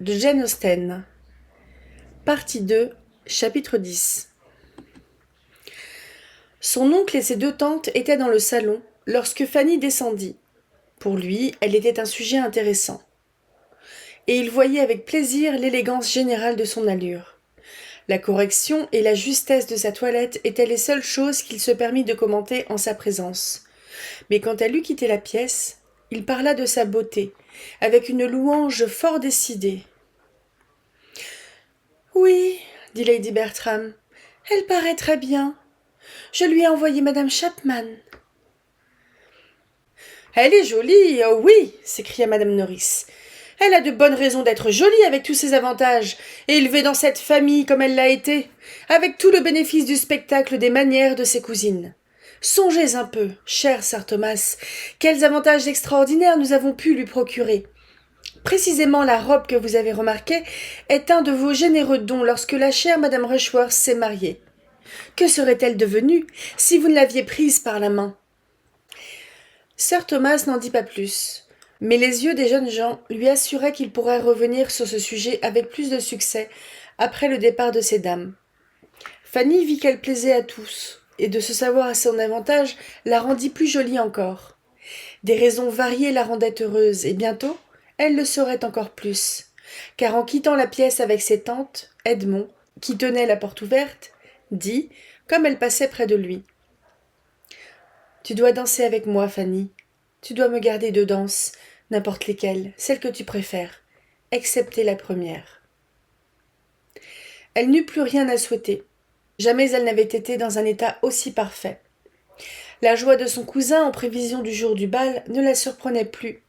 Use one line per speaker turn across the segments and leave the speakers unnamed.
de Jane Austen. Partie 2, chapitre 10. Son oncle et ses deux tantes étaient dans le salon lorsque Fanny descendit. Pour lui, elle était un sujet intéressant. Et il voyait avec plaisir l'élégance générale de son allure. La correction et la justesse de sa toilette étaient les seules choses qu'il se permit de commenter en sa présence. Mais quand elle eut quitté la pièce, il parla de sa beauté, avec une louange fort décidée. « Oui, dit lady Bertram, elle paraît très bien. Je lui ai envoyé madame Chapman. »« Elle est jolie, oh oui, s'écria madame Norris. Elle a de bonnes raisons d'être jolie avec tous ses avantages, élevée dans cette famille comme elle l'a été, avec tout le bénéfice du spectacle des manières de ses cousines. Songez un peu, cher Sir Thomas, quels avantages extraordinaires nous avons pu lui procurer. Précisément la robe que vous avez remarquée est un de vos généreux dons lorsque la chère madame Rushworth s'est mariée. Que serait-elle devenue si vous ne l'aviez prise par la main ? Sir Thomas n'en dit pas plus, mais les yeux des jeunes gens lui assuraient qu'il pourrait revenir sur ce sujet avec plus de succès après le départ de ces dames. Fanny vit qu'elle plaisait à tous, et de se savoir à son avantage la rendit plus jolie encore. Des raisons variées la rendaient heureuse, et bientôt elle le serait encore plus, car en quittant la pièce avec ses tantes, Edmond, qui tenait la porte ouverte, dit, comme elle passait près de lui: « Tu dois danser avec moi, Fanny. Tu dois me garder de danse, n'importe lesquelles, celles que tu préfères, excepté la première. » Elle n'eut plus rien à souhaiter. Jamais elle n'avait été dans un état aussi parfait. La joie de son cousin en prévision du jour du bal ne la surprenait plus.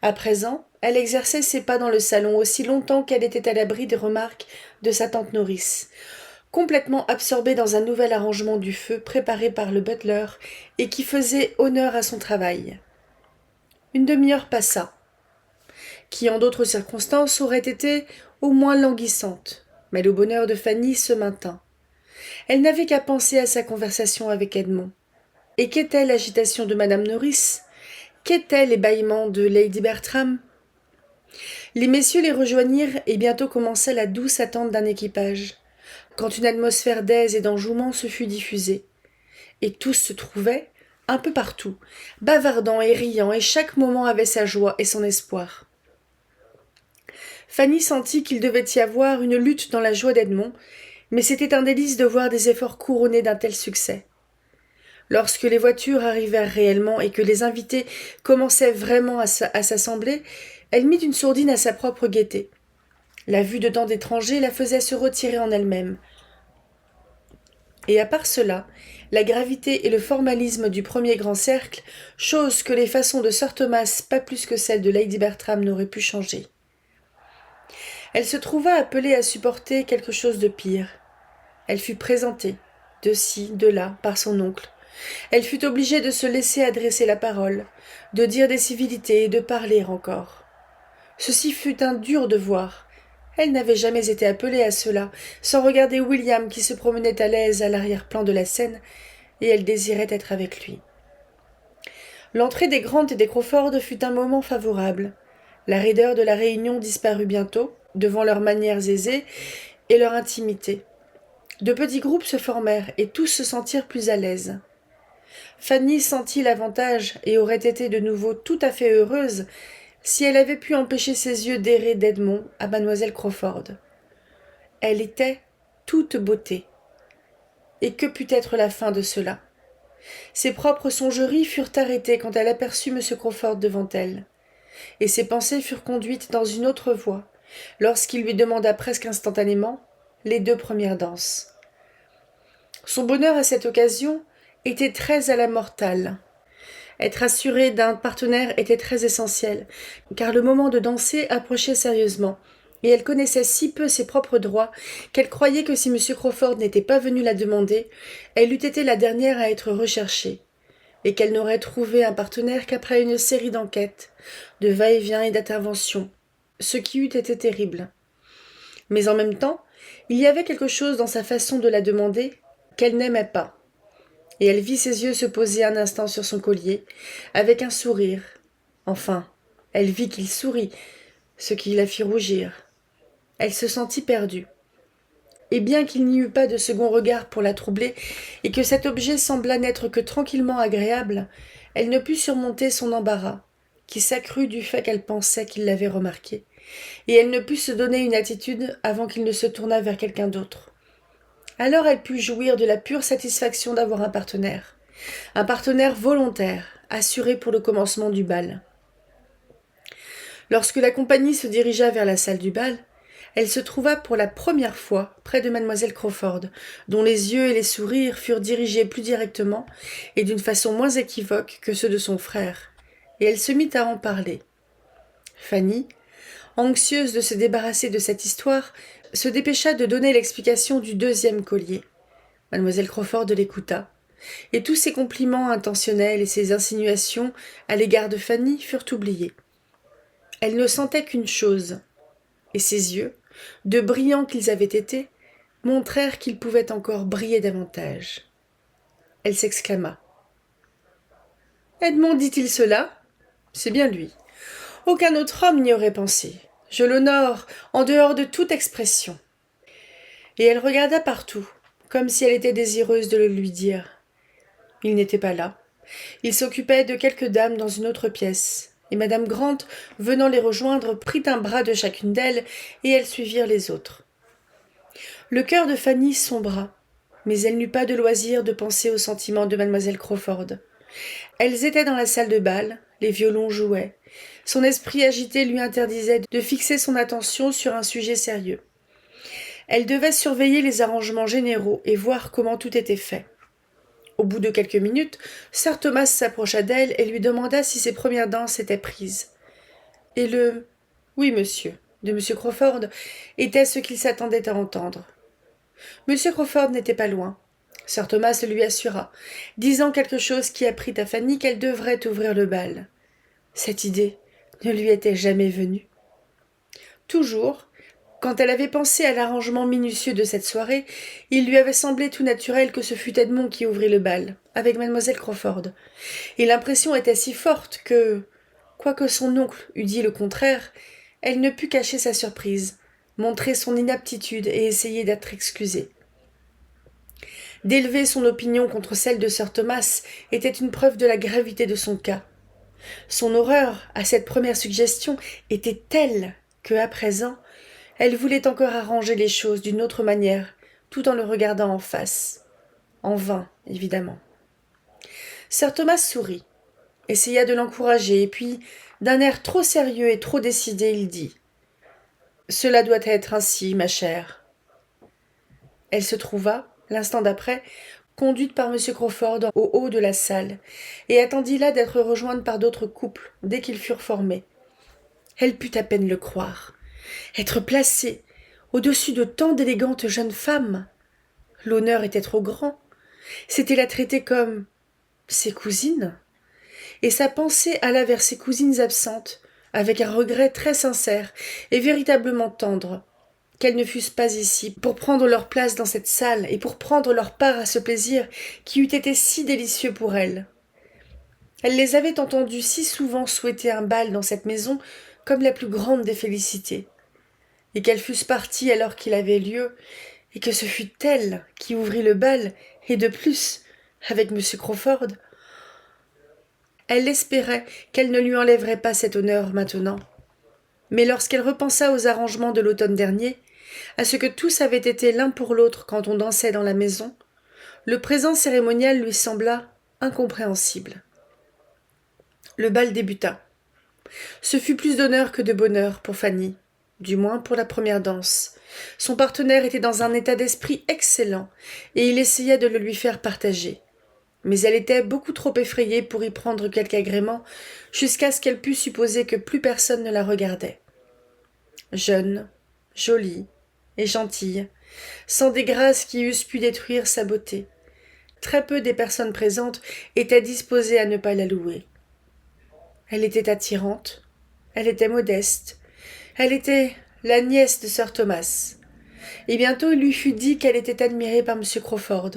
À présent, elle exerçait ses pas dans le salon aussi longtemps qu'elle était à l'abri des remarques de sa tante Norris, complètement absorbée dans un nouvel arrangement du feu préparé par le butler et qui faisait honneur à son travail. Une demi-heure passa, qui en d'autres circonstances aurait été au moins languissante, mais le bonheur de Fanny se maintint. Elle n'avait qu'à penser à sa conversation avec Edmond. Et qu'était l'agitation de madame Norris ? Qu'étaient les bâillements de lady Bertram ? Les messieurs les rejoignirent et bientôt commença la douce attente d'un équipage, quand une atmosphère d'aise et d'enjouement se fut diffusée. Et tous se trouvaient, un peu partout, bavardant et riant, et chaque moment avait sa joie et son espoir. Fanny sentit qu'il devait y avoir une lutte dans la joie d'Edmond, mais c'était un délice de voir des efforts couronnés d'un tel succès. Lorsque les voitures arrivèrent réellement et que les invités commençaient vraiment à s'assembler, elle mit une sourdine à sa propre gaieté. La vue de tant d'étrangers la faisait se retirer en elle-même. Et à part cela, la gravité et le formalisme du premier grand cercle, chose que les façons de Sir Thomas, pas plus que celles de lady Bertram, n'auraient pu changer. Elle se trouva appelée à supporter quelque chose de pire. Elle fut présentée, de ci, de là, par son oncle. Elle fut obligée de se laisser adresser la parole, de dire des civilités et de parler encore. Ceci fut un dur devoir. Elle n'avait jamais été appelée à cela, sans regarder William qui se promenait à l'aise à l'arrière-plan de la scène, et elle désirait être avec lui. L'entrée des Grant et des Crawford fut un moment favorable. La raideur de la réunion disparut bientôt, devant leurs manières aisées et leur intimité. De petits groupes se formèrent, et tous se sentirent plus à l'aise. Fanny sentit l'avantage et aurait été de nouveau tout à fait heureuse si elle avait pu empêcher ses yeux d'errer d'Edmond à mademoiselle Crawford. Elle était toute beauté. Et que put être la fin de cela ? Ses propres songeries furent arrêtées quand elle aperçut M. Crawford devant elle, et ses pensées furent conduites dans une autre voie, lorsqu'il lui demanda presque instantanément les 2 premières danses. Son bonheur à cette occasion était très à la mortale. Être assurée d'un partenaire était très essentiel, car le moment de danser approchait sérieusement, et elle connaissait si peu ses propres droits qu'elle croyait que si M. Crawford n'était pas venu la demander, elle eût été la dernière à être recherchée, et qu'elle n'aurait trouvé un partenaire qu'après une série d'enquêtes, de va-et-vient et d'interventions, ce qui eût été terrible. Mais en même temps, il y avait quelque chose dans sa façon de la demander qu'elle n'aimait pas. Et elle vit ses yeux se poser un instant sur son collier, avec un sourire. Enfin, elle vit qu'il sourit, ce qui la fit rougir. Elle se sentit perdue. Et bien qu'il n'y eût pas de second regard pour la troubler, et que cet objet semblât n'être que tranquillement agréable, elle ne put surmonter son embarras, qui s'accrut du fait qu'elle pensait qu'il l'avait remarqué, et elle ne put se donner une attitude avant qu'il ne se tournât vers quelqu'un d'autre. Alors elle put jouir de la pure satisfaction d'avoir un partenaire volontaire, assuré pour le commencement du bal. Lorsque la compagnie se dirigea vers la salle du bal, elle se trouva pour la première fois près de mademoiselle Crawford, dont les yeux et les sourires furent dirigés plus directement et d'une façon moins équivoque que ceux de son frère, et elle se mit à en parler. Fanny, anxieuse de se débarrasser de cette histoire, se dépêcha de donner l'explication du deuxième collier. Mademoiselle Crawford l'écouta, et tous ses compliments intentionnels et ses insinuations à l'égard de Fanny furent oubliés. Elle ne sentait qu'une chose, et ses yeux, de brillants qu'ils avaient été, montrèrent qu'ils pouvaient encore briller davantage. Elle s'exclama. « Edmond dit-il cela ? C'est bien lui. Aucun autre homme n'y aurait pensé. Je l'honore en dehors de toute expression. » Et elle regarda partout, comme si elle était désireuse de le lui dire. Il n'était pas là. Il s'occupait de quelques dames dans une autre pièce, et madame Grant, venant les rejoindre, prit un bras de chacune d'elles, et elles suivirent les autres. Le cœur de Fanny sombra, mais elle n'eut pas de loisir de penser aux sentiments de mademoiselle Crawford. Elles étaient dans la salle de bal, les violons jouaient. Son esprit agité lui interdisait de fixer son attention sur un sujet sérieux. Elle devait surveiller les arrangements généraux et voir comment tout était fait. Au bout de quelques minutes, sir Thomas s'approcha d'elle et lui demanda si ses premières danses étaient prises. Et le « Oui, monsieur » de M. Crawford était ce qu'il s'attendait à entendre. M. Crawford n'était pas loin. Sir Thomas le lui assura, disant quelque chose qui apprit à Fanny qu'elle devrait ouvrir le bal. Cette idée ne lui était jamais venue. Toujours, quand elle avait pensé à l'arrangement minutieux de cette soirée, il lui avait semblé tout naturel que ce fût Edmond qui ouvrit le bal, avec mademoiselle Crawford. Et l'impression était si forte que, quoique son oncle eût dit le contraire, elle ne put cacher sa surprise, montrer son inaptitude et essayer d'être excusée. D'élever son opinion contre celle de sir Thomas était une preuve de la gravité de son cas. Son horreur à cette première suggestion était telle que, à présent, elle voulait encore arranger les choses d'une autre manière, tout en le regardant en face. En vain, évidemment. Sir Thomas sourit, essaya de l'encourager, et puis, d'un air trop sérieux et trop décidé, il dit « Cela doit être ainsi, ma chère. » Elle se trouva, l'instant d'après, conduite par M. Crawford au haut de la salle, et attendit là d'être rejointe par d'autres couples, dès qu'ils furent formés. Elle put à peine le croire. Être placée au-dessus de tant d'élégantes jeunes femmes. L'honneur était trop grand. C'était la traiter comme ses cousines. Et sa pensée alla vers ses cousines absentes, avec un regret très sincère et véritablement tendre, qu'elles ne fussent pas ici pour prendre leur place dans cette salle et pour prendre leur part à ce plaisir qui eût été si délicieux pour elles. Elle les avait entendues si souvent souhaiter un bal dans cette maison comme la plus grande des félicités, et qu'elles fussent parties alors qu'il avait lieu, et que ce fût elle qui ouvrit le bal, et de plus, avec M. Crawford. Elle espérait qu'elle ne lui enlèverait pas cet honneur maintenant. Mais lorsqu'elle repensa aux arrangements de l'automne dernier, à ce que tous avaient été l'un pour l'autre quand on dansait dans la maison, le présent cérémonial lui sembla incompréhensible. Le bal débuta. Ce fut plus d'honneur que de bonheur pour Fanny, du moins pour la première danse. Son partenaire était dans un état d'esprit excellent, et il essaya de le lui faire partager. Mais elle était beaucoup trop effrayée pour y prendre quelque agrément, jusqu'à ce qu'elle pût supposer que plus personne ne la regardait. Jeune, jolie et gentille, sans des grâces qui eussent pu détruire sa beauté, très peu des personnes présentes étaient disposées à ne pas la louer. Elle était attirante, elle était modeste, elle était la nièce de sir Thomas, et bientôt il lui fut dit qu'elle était admirée par M. Crawford.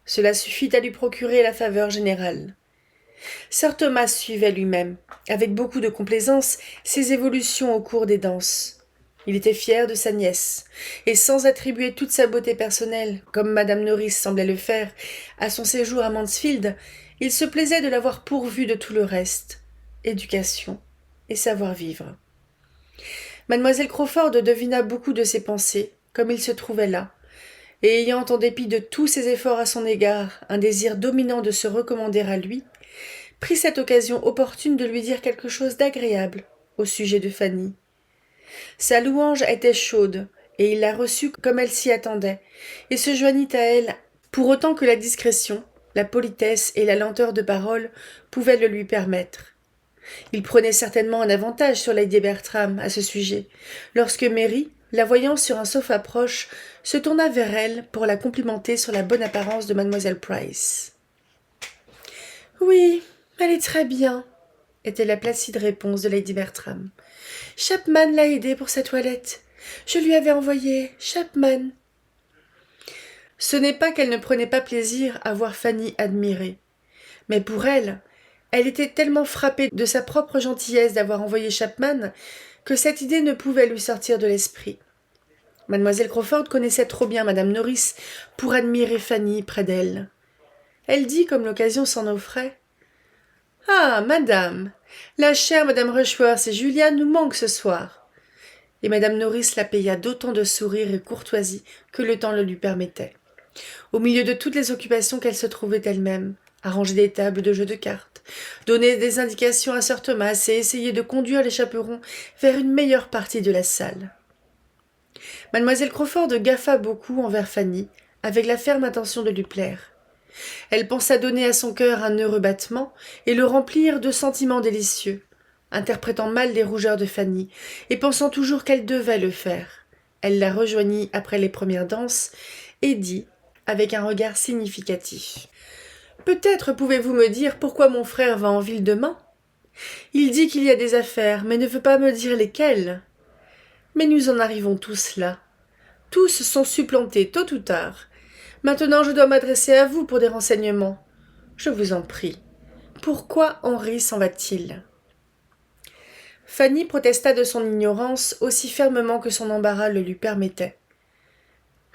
Cela suffit à lui procurer la faveur générale. Sir Thomas suivait lui-même, avec beaucoup de complaisance, ses évolutions au cours des danses. Il était fier de sa nièce, et sans attribuer toute sa beauté personnelle, comme madame Norris semblait le faire, à son séjour à Mansfield, il se plaisait de l'avoir pourvue de tout le reste, éducation et savoir-vivre. Mademoiselle Crawford devina beaucoup de ses pensées, comme il se trouvait là, et ayant, en dépit de tous ses efforts à son égard, un désir dominant de se recommander à lui, prit cette occasion opportune de lui dire quelque chose d'agréable au sujet de Fanny. Sa louange était chaude, et il la reçut comme elle s'y attendait, et se joignit à elle, pour autant que la discrétion, la politesse et la lenteur de parole pouvaient le lui permettre. Il prenait certainement un avantage sur Lady Bertram à ce sujet, lorsque Mary, la voyant sur un sofa proche, se tourna vers elle pour la complimenter sur la bonne apparence de mademoiselle Price. « Oui, elle est très bien, » était la placide réponse de Lady Bertram. « Chapman l'a aidée pour sa toilette. Je lui avais envoyé Chapman. » Ce n'est pas qu'elle ne prenait pas plaisir à voir Fanny admirée, mais pour elle, elle était tellement frappée de sa propre gentillesse d'avoir envoyé Chapman que cette idée ne pouvait lui sortir de l'esprit. Mademoiselle Crawford connaissait trop bien madame Norris pour admirer Fanny près d'elle. Elle dit, comme l'occasion s'en offrait: « Ah, madame, la chère madame Rushworth et Julia nous manquent ce soir. » Et madame Norris la paya d'autant de sourires et courtoisie que le temps le lui permettait. Au milieu de toutes les occupations qu'elle se trouvait elle-même, arranger des tables de jeux de cartes, donner des indications à sir Thomas et essayer de conduire les chaperons vers une meilleure partie de la salle. Mademoiselle Crawford gaffa beaucoup envers Fanny, avec la ferme intention de lui plaire. Elle pensa donner à son cœur un heureux battement et le remplir de sentiments délicieux, interprétant mal les rougeurs de Fanny et pensant toujours qu'elle devait le faire. Elle la rejoignit après les premières danses et dit, avec un regard significatif: « Peut-être pouvez-vous me dire pourquoi mon frère va en ville demain? Il dit qu'il y a des affaires, mais ne veut pas me dire lesquelles. Mais nous en arrivons tous là. Tous sont supplantés, tôt ou tard. Maintenant je dois m'adresser à vous pour des renseignements. Je vous en prie. Pourquoi Henri s'en va-t-il » Fanny protesta de son ignorance aussi fermement que son embarras le lui permettait.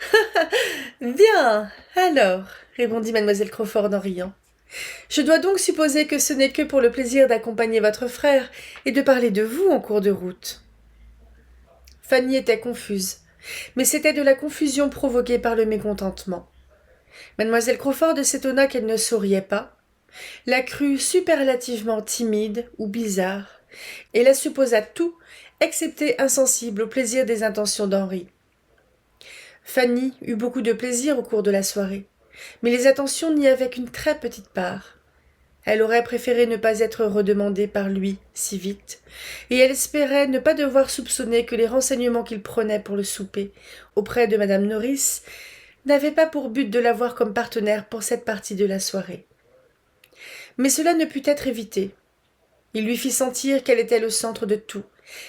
« Bien, alors, » répondit mademoiselle Crawford en riant. « Je dois donc supposer que ce n'est que pour le plaisir d'accompagner votre frère et de parler de vous en cours de route. » Fanny était confuse, mais c'était de la confusion provoquée par le mécontentement. Mademoiselle Crawford s'étonna qu'elle ne souriait pas, la crut superlativement timide ou bizarre, et la supposa tout, excepté insensible au plaisir des intentions d'Henri. Fanny eut beaucoup de plaisir au cours de la soirée, mais les attentions n'y avaient qu'une très petite part. Elle aurait préféré ne pas être redemandée par lui si vite, et elle espérait ne pas devoir soupçonner que les renseignements qu'il prenait pour le souper auprès de madame Norris n'avaient pas pour but de l'avoir comme partenaire pour cette partie de la soirée. Mais cela ne put être évité. Il lui fit sentir qu'elle était le centre de tout,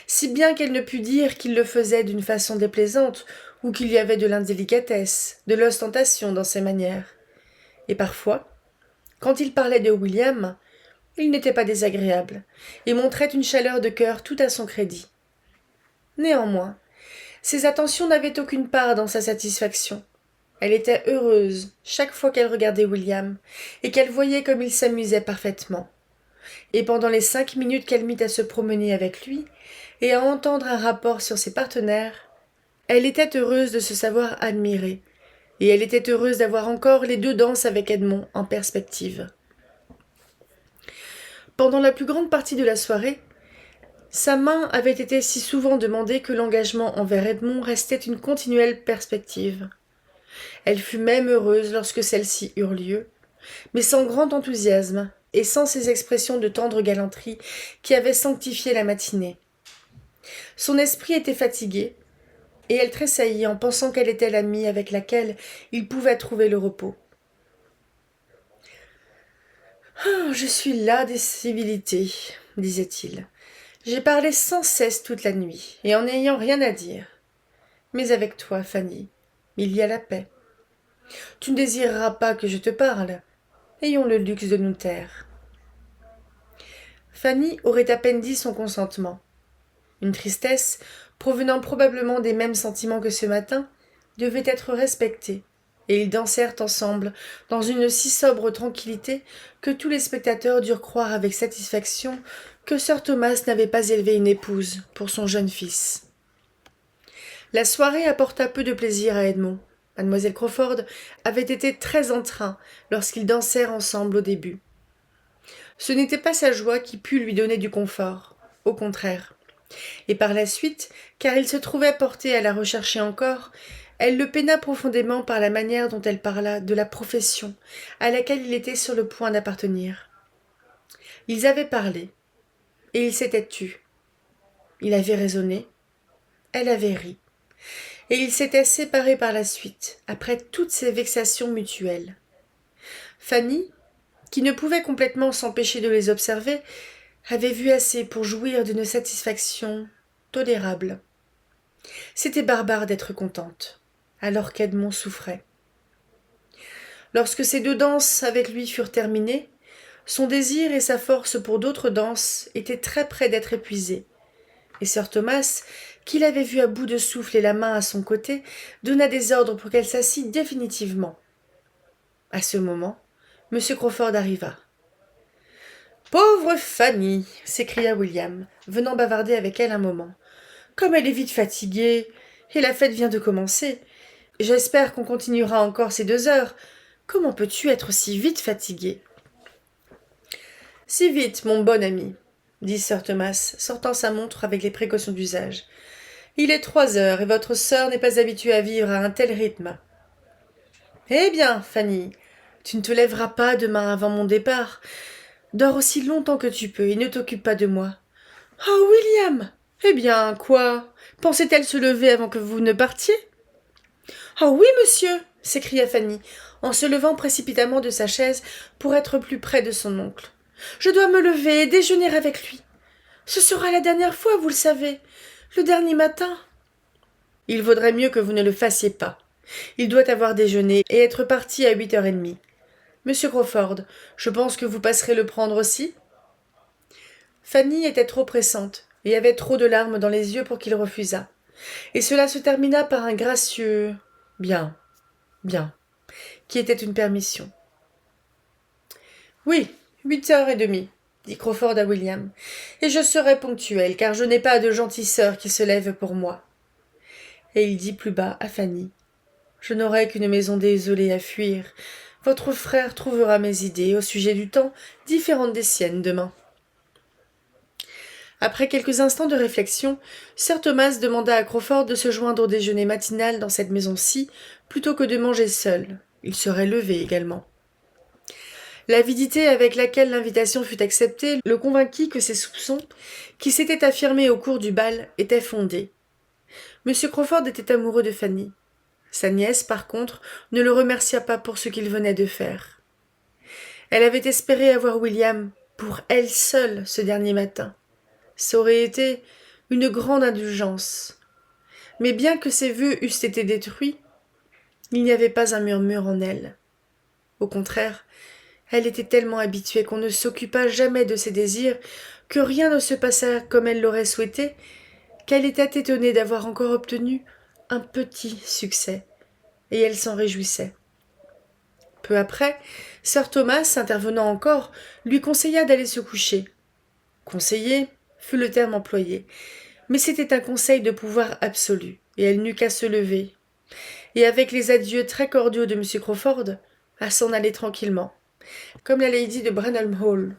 si bien qu'elle ne put dire qu'il le faisait d'une façon déplaisante ou qu'il y avait de l'indélicatesse, de l'ostentation dans ses manières. Et parfois, quand il parlait de William, il n'était pas désagréable et montrait une chaleur de cœur tout à son crédit. Néanmoins, ses attentions n'avaient aucune part dans sa satisfaction. Elle était heureuse chaque fois qu'elle regardait William et qu'elle voyait comme il s'amusait parfaitement. Et pendant les 5 minutes qu'elle mit à se promener avec lui et à entendre un rapport sur ses partenaires, elle était heureuse de se savoir admirée, et elle était heureuse d'avoir encore les 2 danses avec Edmond en perspective. Pendant la plus grande partie de la soirée, sa main avait été si souvent demandée que l'engagement envers Edmond restait une continuelle perspective. Elle fut même heureuse lorsque celle-ci eut lieu, mais sans grand enthousiasme et sans ces expressions de tendre galanterie qui avaient sanctifié la matinée. Son esprit était fatigué, et elle tressaillit en pensant qu'elle était l'amie avec laquelle il pouvait trouver le repos. « Oh, je suis las des civilités, » disait-il. « J'ai parlé sans cesse toute la nuit, et en n'ayant rien à dire. Mais avec toi, Fanny, il y a la paix. Tu ne désireras pas que je te parle. Ayons le luxe de nous taire. » Fanny aurait à peine dit son consentement. Une tristesse provenant probablement des mêmes sentiments que ce matin, devait être respecté, et ils dansèrent ensemble dans une si sobre tranquillité que tous les spectateurs durent croire avec satisfaction que sir Thomas n'avait pas élevé une épouse pour son jeune fils. La soirée apporta peu de plaisir à Edmond. Mademoiselle Crawford avait été très en train lorsqu'ils dansèrent ensemble au début. Ce n'était pas sa joie qui put lui donner du confort, au contraire. Et par la suite, car il se trouvait porté à la rechercher encore, elle le peina profondément par la manière dont elle parla de la profession à laquelle il était sur le point d'appartenir. Ils avaient parlé, et il s'était tu. Il avait raisonné, elle avait ri, et ils s'étaient séparés par la suite, après toutes ces vexations mutuelles. Fanny, qui ne pouvait complètement s'empêcher de les observer, avait vu assez pour jouir d'une satisfaction tolérable. C'était barbare d'être contente, alors qu'Edmond souffrait. Lorsque ces 2 danses avec lui furent terminées, son désir et sa force pour d'autres danses étaient très près d'être épuisés, et sir Thomas, qui l'avait vue à bout de souffle et la main à son côté, donna des ordres pour qu'elle s'assît définitivement. À ce moment, M. Crawford arriva. « Pauvre Fanny !» s'écria William, venant bavarder avec elle un moment. « Comme elle est vite fatiguée, et la fête vient de commencer. J'espère qu'on continuera encore ces 2 heures. Comment peux-tu être si vite fatigué ?»« Si vite, mon bon ami, » dit sir Thomas, sortant sa montre avec les précautions d'usage. « Il est 3 heures, et votre sœur n'est pas habituée à vivre à un tel rythme. »« Eh bien, Fanny, tu ne te lèveras pas demain avant mon départ. Dors aussi longtemps que tu peux, et ne t'occupe pas de moi. »« Oh, William ! Eh bien, quoi ? Pensait-elle se lever avant que vous ne partiez ? » ?»« Oh oui, monsieur !» s'écria Fanny, en se levant précipitamment de sa chaise pour être plus près de son oncle. « Je dois me lever et déjeuner avec lui. Ce sera la dernière fois, vous le savez, le dernier matin. »« Il vaudrait mieux que vous ne le fassiez pas. Il doit avoir déjeuné et être parti à 8h30. Monsieur Crawford, je pense que vous passerez le prendre aussi ?» Fanny était trop pressante et avait trop de larmes dans les yeux pour qu'il refusât, et cela se termina par un gracieux « bien, bien », qui était une permission. « Oui, 8h30, dit Crawford à William, et je serai ponctuel, car je n'ai pas de gentilles sœurs qui se lèvent pour moi. » Et il dit plus bas à Fanny, « Je n'aurai qu'une maison désolée à fuir. Votre frère trouvera mes idées au sujet du temps différentes des siennes demain. » Après quelques instants de réflexion, sir Thomas demanda à Crawford de se joindre au déjeuner matinal dans cette maison-ci, plutôt que de manger seul. Il serait levé également. L'avidité avec laquelle l'invitation fut acceptée le convainquit que ses soupçons, qui s'étaient affirmés au cours du bal, étaient fondés. M. Crawford était amoureux de Fanny. Sa nièce, par contre, ne le remercia pas pour ce qu'il venait de faire. Elle avait espéré avoir William pour elle seule ce dernier matin. Ça aurait été une grande indulgence. Mais bien que ses vœux eussent été détruits, il n'y avait pas un murmure en elle. Au contraire, elle était tellement habituée qu'on ne s'occupa jamais de ses désirs, que rien ne se passa comme elle l'aurait souhaité, qu'elle était étonnée d'avoir encore obtenu un petit succès, et elle s'en réjouissait. Peu après, sir Thomas, intervenant encore, lui conseilla d'aller se coucher. Conseiller fut le terme employé, mais c'était un conseil de pouvoir absolu, et elle n'eut qu'à se lever, et avec les adieux très cordiaux de M. Crawford, à s'en aller tranquillement, comme la lady de Brenham Hall,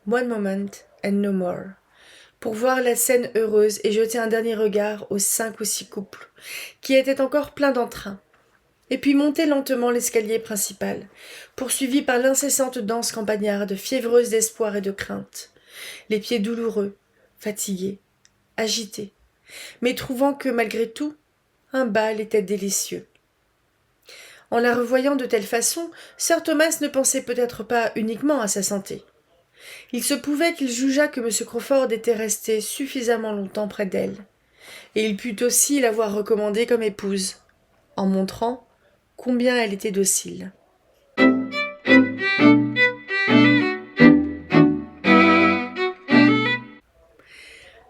one moment and no more, pour voir la scène heureuse et jeter un dernier regard aux 5 ou 6 couples, qui étaient encore pleins d'entrain, et puis monter lentement l'escalier principal, poursuivi par l'incessante danse campagnarde, fiévreuse d'espoir et de crainte, les pieds douloureux, fatigués, agités, mais trouvant que, malgré tout, un bal était délicieux. En la revoyant de telle façon, sir Thomas ne pensait peut-être pas uniquement à sa santé. Il se pouvait qu'il jugeât que M. Crawford était resté suffisamment longtemps près d'elle, et il put aussi l'avoir recommandée comme épouse, en montrant combien elle était docile.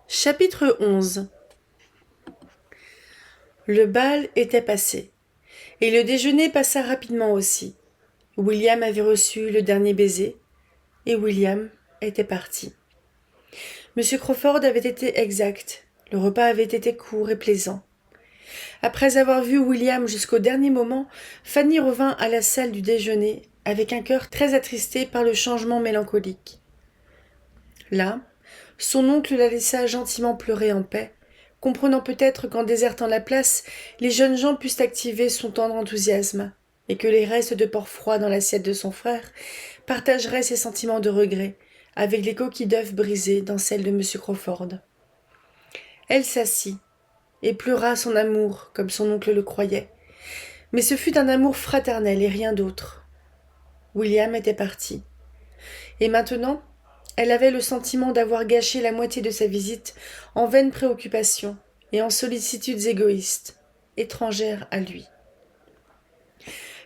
Chapitre 11. Le bal était passé, et le déjeuner passa rapidement aussi. William avait reçu le dernier baiser, et William était parti. M. Crawford avait été exact, le repas avait été court et plaisant. Après avoir vu William jusqu'au dernier moment, Fanny revint à la salle du déjeuner, avec un cœur très attristé par le changement mélancolique. Là, son oncle la laissa gentiment pleurer en paix, comprenant peut-être qu'en désertant la place, les jeunes gens pussent activer son tendre enthousiasme, et que les restes de porc froid dans l'assiette de son frère partageraient ses sentiments de regret, avec les coquilles d'œufs brisées dans celle de M. Crawford. Elle s'assit, et pleura son amour, comme son oncle le croyait, mais ce fut un amour fraternel et rien d'autre. William était parti, et maintenant, elle avait le sentiment d'avoir gâché la moitié de sa visite en vaines préoccupations et en sollicitudes égoïstes, étrangères à lui.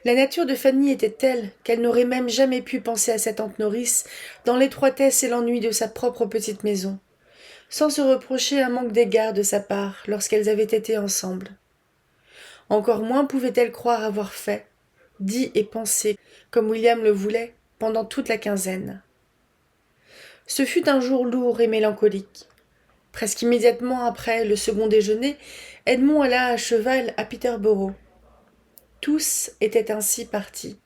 La nature de Fanny était telle qu'elle n'aurait même jamais pu penser à sa tante Nourrice dans l'étroitesse et l'ennui de sa propre petite maison, sans se reprocher un manque d'égard de sa part lorsqu'elles avaient été ensemble. Encore moins pouvait-elle croire avoir fait, dit et pensé, comme William le voulait, pendant toute la quinzaine. Ce fut un jour lourd et mélancolique. Presque immédiatement après le second déjeuner, Edmond alla à cheval à Peterborough. Tous étaient ainsi partis.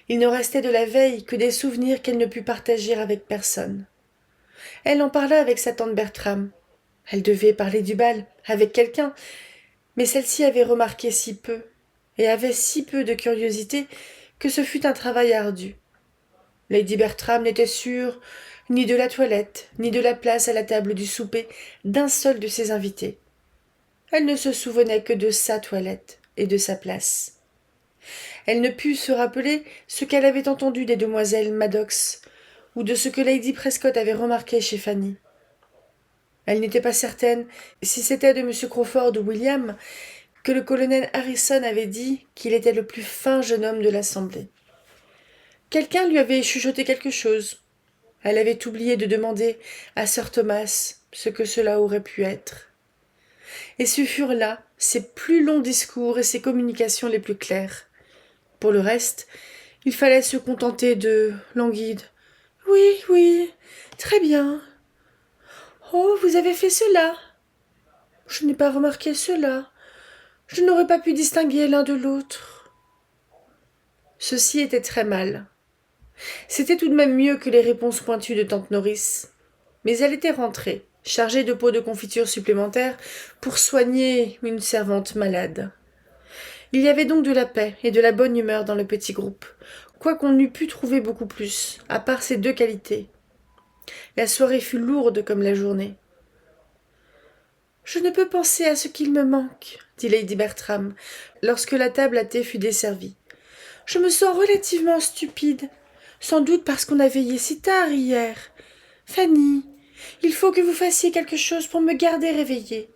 Il ne restait de la veille que des souvenirs qu'elle ne put partager avec personne. Elle en parla avec sa tante Bertram. Elle devait parler du bal avec quelqu'un, mais celle-ci avait remarqué si peu, et avait si peu de curiosité, que ce fut un travail ardu. Lady Bertram n'était sûre ni de la toilette, ni de la place à la table du souper d'un seul de ses invités. Elle ne se souvenait que de sa toilette et de sa place. Elle ne put se rappeler ce qu'elle avait entendu des demoiselles Maddox, ou de ce que Lady Prescott avait remarqué chez Fanny. Elle n'était pas certaine si c'était de M. Crawford ou William que le colonel Harrison avait dit qu'il était le plus fin jeune homme de l'assemblée. Quelqu'un lui avait chuchoté quelque chose. Elle avait oublié de demander à sir Thomas ce que cela aurait pu être. Et ce furent là ses plus longs discours et ses communications les plus claires. Pour le reste, il fallait se contenter de languide. « Oui, oui, très bien. Oh, vous avez fait cela. Je n'ai pas remarqué cela. Je n'aurais pas pu distinguer l'un de l'autre. » Ceci était très mal. C'était tout de même mieux que les réponses pointues de tante Nourrice. Mais elle était rentrée, chargée de pots de confiture supplémentaires pour soigner une servante malade. Il y avait donc de la paix et de la bonne humeur dans le petit groupe, quoiqu'on n'eût pu trouver beaucoup plus, à part ces deux qualités. La soirée fut lourde comme la journée. « Je ne peux penser à ce qu'il me manque, » dit Lady Bertram, lorsque la table à thé fut desservie. « Je me sens relativement stupide, sans doute parce qu'on a veillé si tard hier. Fanny, il faut que vous fassiez quelque chose pour me garder réveillée.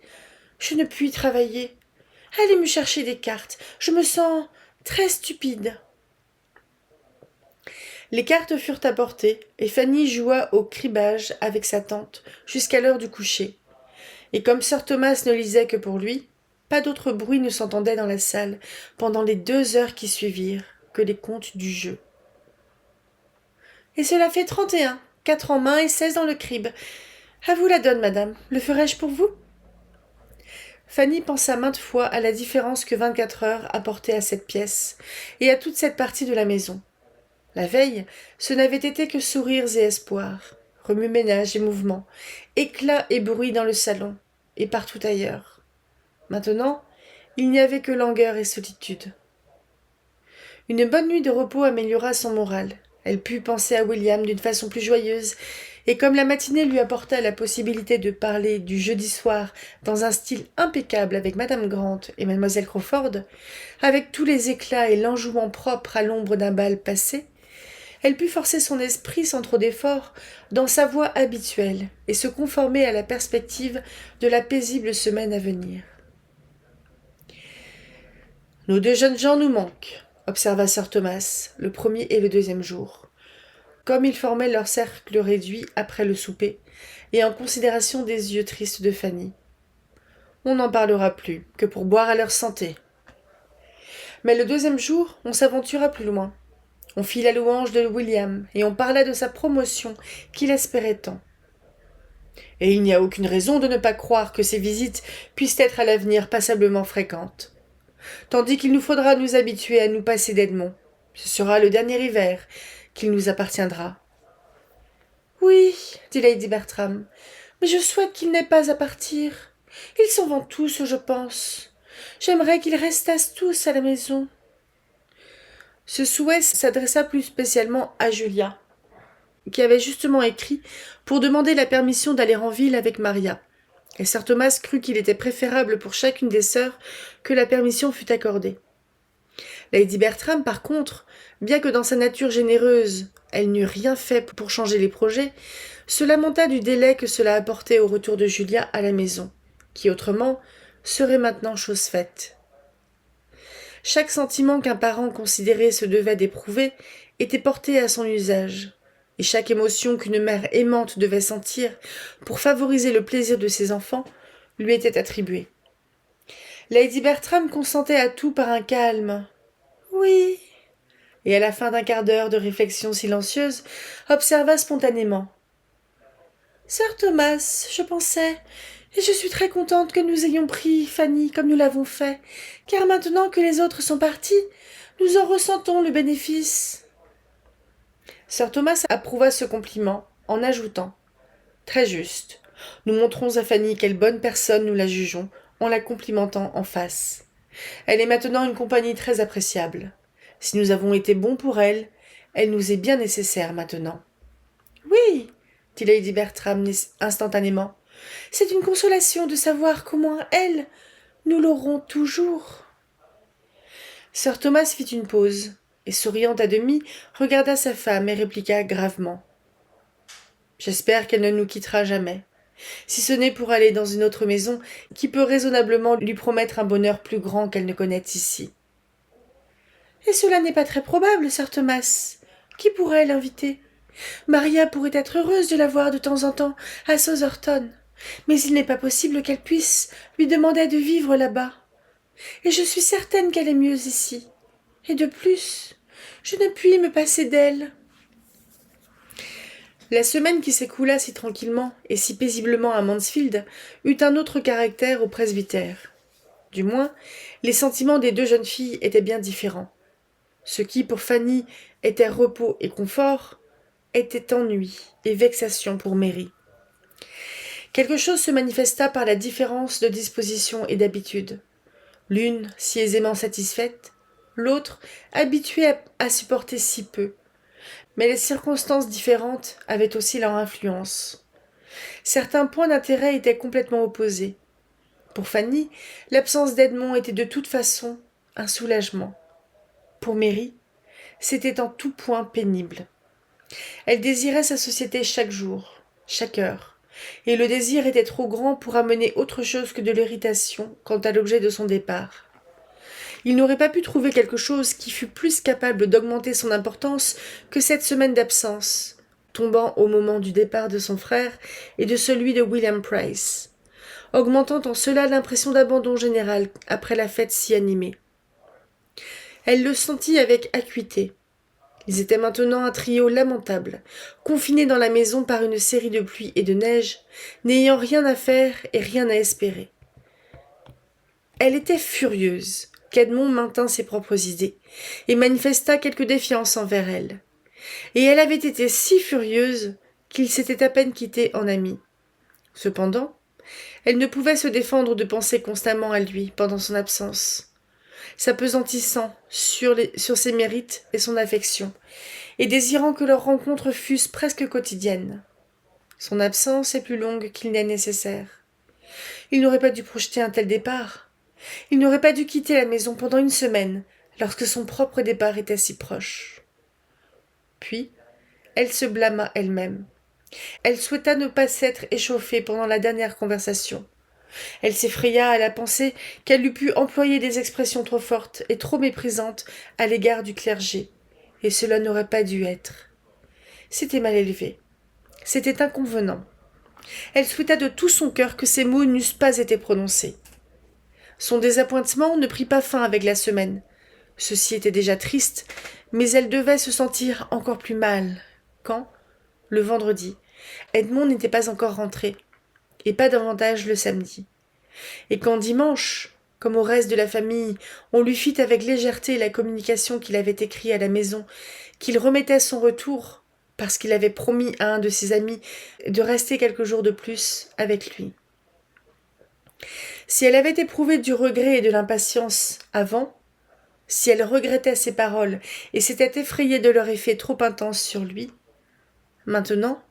Je ne puis travailler. Allez me chercher des cartes, je me sens très stupide. » Les cartes furent apportées, et Fanny joua au cribbage avec sa tante jusqu'à l'heure du coucher. Et comme sir Thomas ne lisait que pour lui, pas d'autre bruit ne s'entendait dans la salle pendant les 2 heures qui suivirent que les comptes du jeu. « Et cela fait 31, 4 en main et 16 dans le cribb. À vous la donne, madame. Le ferai-je pour vous ?» Fanny pensa maintes fois à la différence que 24 heures apportaient à cette pièce et à toute cette partie de la maison. La veille, ce n'avait été que sourires et espoirs, remue-ménage et mouvements, éclats et bruit dans le salon, et partout ailleurs. Maintenant, il n'y avait que langueur et solitude. Une bonne nuit de repos améliora son moral. Elle put penser à William d'une façon plus joyeuse, et comme la matinée lui apporta la possibilité de parler du jeudi soir dans un style impeccable avec madame Grant et mademoiselle Crawford, avec tous les éclats et l'enjouement propre à l'ombre d'un bal passé, elle put forcer son esprit sans trop d'effort dans sa voie habituelle et se conformer à la perspective de la paisible semaine à venir. « Nos 2 jeunes gens nous manquent, » observa sir Thomas, le premier et le deuxième jour, comme ils formaient leur cercle réduit après le souper, et en considération des yeux tristes de Fanny. On n'en parlera plus, que pour boire à leur santé. Mais le deuxième jour, on s'aventura plus loin. On fit la louange de William, et on parla de sa promotion qu'il espérait tant. Et il n'y a aucune raison de ne pas croire que ces visites puissent être à l'avenir passablement fréquentes. Tandis qu'il nous faudra nous habituer à nous passer d'Edmond. Ce sera le dernier hiver qu'il nous appartiendra. Oui, dit Lady Bertram, mais je souhaite qu'ils n'aient pas à partir. Ils s'en vont tous, je pense. J'aimerais qu'ils restassent tous à la maison. Ce souhait s'adressa plus spécialement à Julia, qui avait justement écrit pour demander la permission d'aller en ville avec Maria. Et sir Thomas crut qu'il était préférable pour chacune des sœurs que la permission fût accordée. Lady Bertram, par contre, bien que dans sa nature généreuse, elle n'eût rien fait pour changer les projets, se lamenta du délai que cela apportait au retour de Julia à la maison, qui autrement serait maintenant chose faite. Chaque sentiment qu'un parent considéré se devait d'éprouver était porté à son usage, et chaque émotion qu'une mère aimante devait sentir pour favoriser le plaisir de ses enfants lui était attribuée. Lady Bertram consentait à tout par un calme « Oui », et à la fin d'un quart d'heure de réflexion silencieuse, observa spontanément « Sir Thomas, je pensais, et je suis très contente que nous ayons pris Fanny comme nous l'avons fait, car maintenant que les autres sont partis, nous en ressentons le bénéfice. » Sir Thomas approuva ce compliment en ajoutant « Très juste. Nous montrons à Fanny quelle bonne personne nous la jugeons en la complimentant en face. Elle est maintenant une compagnie très appréciable. Si nous avons été bons pour elle, elle nous est bien nécessaire maintenant. »« Oui, » dit Lady Bertram instantanément, « c'est une consolation de savoir qu'au moins elle, nous l'aurons toujours. » Sir Thomas fit une pause, et souriant à demi, regarda sa femme et répliqua gravement. « J'espère qu'elle ne nous quittera jamais. Si ce n'est pour aller dans une autre maison, qui peut raisonnablement lui promettre un bonheur plus grand qu'elle ne connaît ici. »« Et cela n'est pas très probable, Sir Thomas. Qui pourrait l'inviter ? Maria pourrait être heureuse de la voir de temps en temps à Southerton, mais il n'est pas possible qu'elle puisse lui demander de vivre là-bas. Et je suis certaine qu'elle est mieux ici. Et de plus, je ne puis me passer d'elle. » La semaine qui s'écoula si tranquillement et si paisiblement à Mansfield eut un autre caractère au presbytère. Du moins, les sentiments des deux jeunes filles étaient bien différents. Ce qui, pour Fanny, était repos et confort, était ennui et vexation pour Mary. Quelque chose se manifesta par la différence de disposition et d'habitude. L'une si aisément satisfaite, l'autre habituée à supporter si peu. Mais les circonstances différentes avaient aussi leur influence. Certains points d'intérêt étaient complètement opposés. Pour Fanny, l'absence d'Edmond était de toute façon un soulagement. Pour Mary, c'était en tout point pénible. Elle désirait sa société chaque jour, chaque heure, et le désir était trop grand pour amener autre chose que de l'irritation quant à l'objet de son départ. Il n'aurait pas pu trouver quelque chose qui fût plus capable d'augmenter son importance que cette semaine d'absence, tombant au moment du départ de son frère et de celui de William Price, augmentant en cela l'impression d'abandon général après la fête si animée. Elle le sentit avec acuité. Ils étaient maintenant un trio lamentable, confinés dans la maison par une série de pluies et de neiges, n'ayant rien à faire et rien à espérer. Elle était furieuse qu'Edmond maintint ses propres idées, et manifesta quelque défiance envers elle. Et elle avait été si furieuse qu'ils s'étaient à peine quittés en amis. Cependant, elle ne pouvait se défendre de penser constamment à lui pendant son absence, s'apesantissant sur ses mérites et son affection, et désirant que leurs rencontres fussent presque quotidiennes. Son absence est plus longue qu'il n'est nécessaire. Il n'aurait pas dû projeter un tel départ. Il n'aurait pas dû quitter la maison pendant une semaine, lorsque son propre départ était si proche. Puis, elle se blâma elle-même. Elle souhaita ne pas s'être échauffée pendant la dernière conversation. Elle s'effraya à la pensée qu'elle eût pu employer des expressions trop fortes et trop méprisantes à l'égard du clergé, et cela n'aurait pas dû être. C'était mal élevé. C'était inconvenant. Elle souhaita de tout son cœur que ces mots n'eussent pas été prononcés. Son désappointement ne prit pas fin avec la semaine. Ceci était déjà triste, mais elle devait se sentir encore plus mal quand, le vendredi, Edmond n'était pas encore rentré, et pas davantage le samedi. Et quand dimanche, comme au reste de la famille, on lui fit avec légèreté la communication qu'il avait écrite à la maison, qu'il remettait son retour, parce qu'il avait promis à un de ses amis de rester quelques jours de plus avec lui. Si elle avait éprouvé du regret et de l'impatience avant, si elle regrettait ses paroles et s'était effrayée de leur effet trop intense sur lui, maintenant,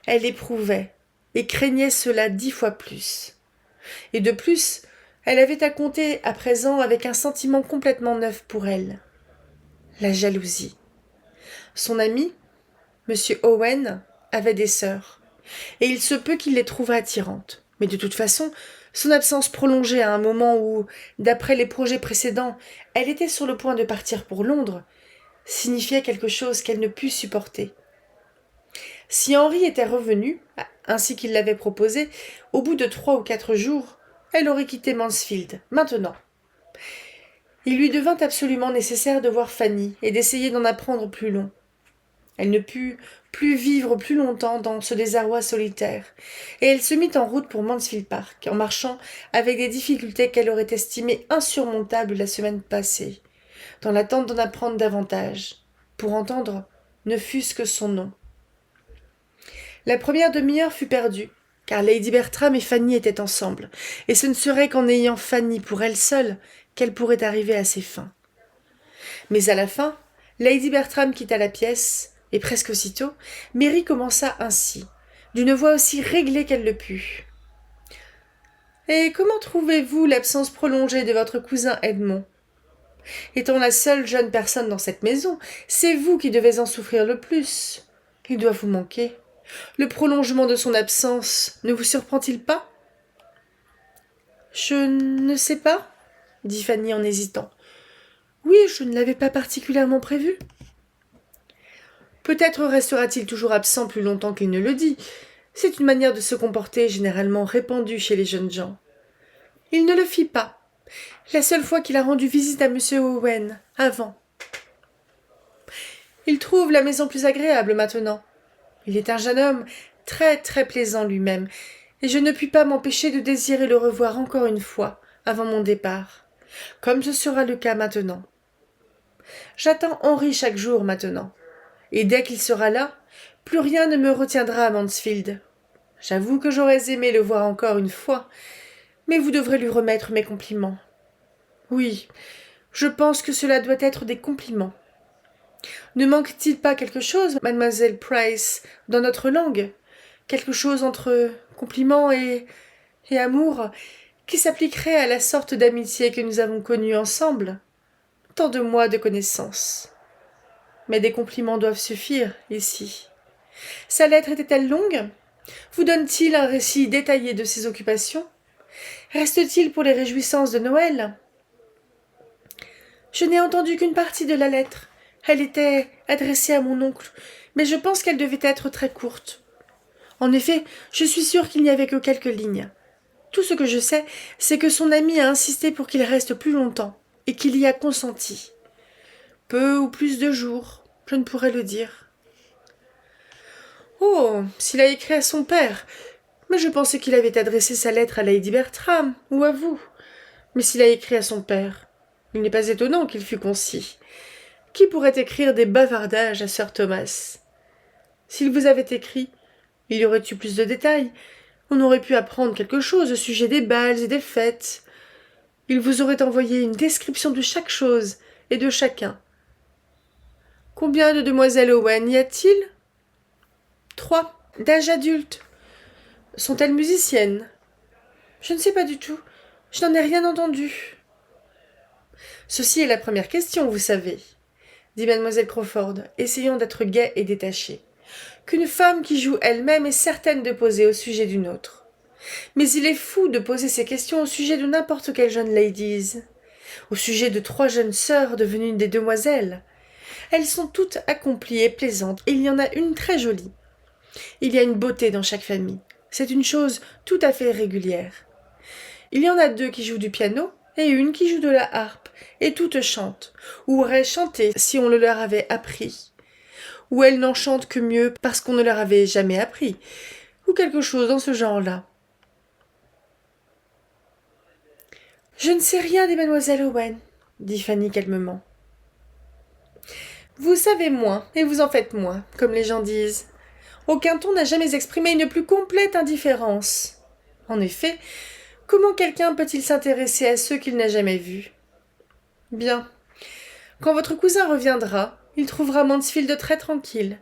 elle éprouvait et craignait cela 10 fois plus. Et de plus, elle avait à compter à présent avec un sentiment complètement neuf pour elle, la jalousie. Son ami, M. Owen, avait des sœurs, et il se peut qu'il les trouvât attirantes. Mais de toute façon, son absence prolongée à un moment où, d'après les projets précédents, elle était sur le point de partir pour Londres, signifiait quelque chose qu'elle ne put supporter. Si Henri était revenu, ainsi qu'il l'avait proposé, au bout de 3 ou 4 jours, elle aurait quitté Mansfield, maintenant. Il lui devint absolument nécessaire de voir Fanny et d'essayer d'en apprendre plus long. Elle ne put plus vivre plus longtemps dans ce désarroi solitaire, et elle se mit en route pour Mansfield Park, en marchant avec des difficultés qu'elle aurait estimées insurmontables la semaine passée, dans l'attente d'en apprendre davantage, pour entendre ne fût-ce que son nom. La première demi-heure fut perdue, car Lady Bertram et Fanny étaient ensemble, et ce ne serait qu'en ayant Fanny pour elle seule qu'elle pourrait arriver à ses fins. Mais à la fin, Lady Bertram quitta la pièce, et presque aussitôt, Mary commença ainsi, d'une voix aussi réglée qu'elle le put. « Et comment trouvez-vous l'absence prolongée de votre cousin Edmond ? Étant la seule jeune personne dans cette maison, c'est vous qui devez en souffrir le plus. Il doit vous manquer. Le prolongement de son absence ne vous surprend-il pas ? » « Je ne sais pas, » dit Fanny en hésitant. « Oui, je ne l'avais pas particulièrement prévu. » « Peut-être restera-t-il toujours absent plus longtemps qu'il ne le dit. C'est une manière de se comporter généralement répandue chez les jeunes gens. Il ne le fit pas. La seule fois qu'il a rendu visite à M. Owen, avant. Il trouve la maison plus agréable maintenant. Il est un jeune homme très très plaisant lui-même, et je ne puis pas m'empêcher de désirer le revoir encore une fois avant mon départ, comme ce sera le cas maintenant. J'attends Henri chaque jour maintenant, et dès qu'il sera là, plus rien ne me retiendra à Mansfield. J'avoue que j'aurais aimé le voir encore une fois, mais vous devrez lui remettre mes compliments. Oui, je pense que cela doit être des compliments. Ne manque-t-il pas quelque chose, mademoiselle Price, dans notre langue ? Quelque chose entre compliment et amour, qui s'appliquerait à la sorte d'amitié que nous avons connue ensemble ? Tant de mois de connaissance. Mais des compliments doivent suffire, ici. Sa lettre était-elle longue ? Vous donne-t-il un récit détaillé de ses occupations ? Reste-t-il pour les réjouissances de Noël ? Je n'ai entendu qu'une partie de la lettre. Elle était adressée à mon oncle, mais je pense qu'elle devait être très courte. En effet, je suis sûre qu'il n'y avait que quelques lignes. Tout ce que je sais, c'est que son ami a insisté pour qu'il reste plus longtemps, et qu'il y a consenti. Peu ou plus de jours, je ne pourrais le dire. Oh, s'il a écrit à son père. Mais je pensais qu'il avait adressé sa lettre à Lady Bertram, ou à vous. Mais s'il a écrit à son père, il n'est pas étonnant qu'il fût concis. Qui pourrait écrire des bavardages à Sir Thomas ? S'il vous avait écrit, il y aurait eu plus de détails. On aurait pu apprendre quelque chose au sujet des bals et des fêtes. Il vous aurait envoyé une description de chaque chose et de chacun. Combien de demoiselles Owen y a-t-il ? 3, d'âge adulte. Sont-elles musiciennes ? Je ne sais pas du tout. Je n'en ai rien entendu. Ceci est la première question, vous savez, dit mademoiselle Crawford, essayant d'être gaie et détachée, qu'une femme qui joue elle-même est certaine de poser au sujet d'une autre. Mais il est fou de poser ces questions au sujet de n'importe quelle jeune ladies, au sujet de 3 jeunes sœurs devenues des demoiselles. Elles sont toutes accomplies et plaisantes, et il y en a une très jolie. Il y a une beauté dans chaque famille. C'est une chose tout à fait régulière. Il y en a 2 qui jouent du piano, et une qui joue de la harpe, et toutes chantent, ou auraient chanté si on le leur avait appris, ou elles n'en chantent que mieux parce qu'on ne leur avait jamais appris, ou quelque chose dans ce genre-là. Je ne sais rien des mademoiselles Owen, dit Fanny calmement. Vous savez moins, et vous en faites moins, comme les gens disent. Aucun ton n'a jamais exprimé une plus complète indifférence. En effet, comment quelqu'un peut-il s'intéresser à ceux qu'il n'a jamais vus? Bien. Quand votre cousin reviendra, il trouvera Mansfield très tranquille.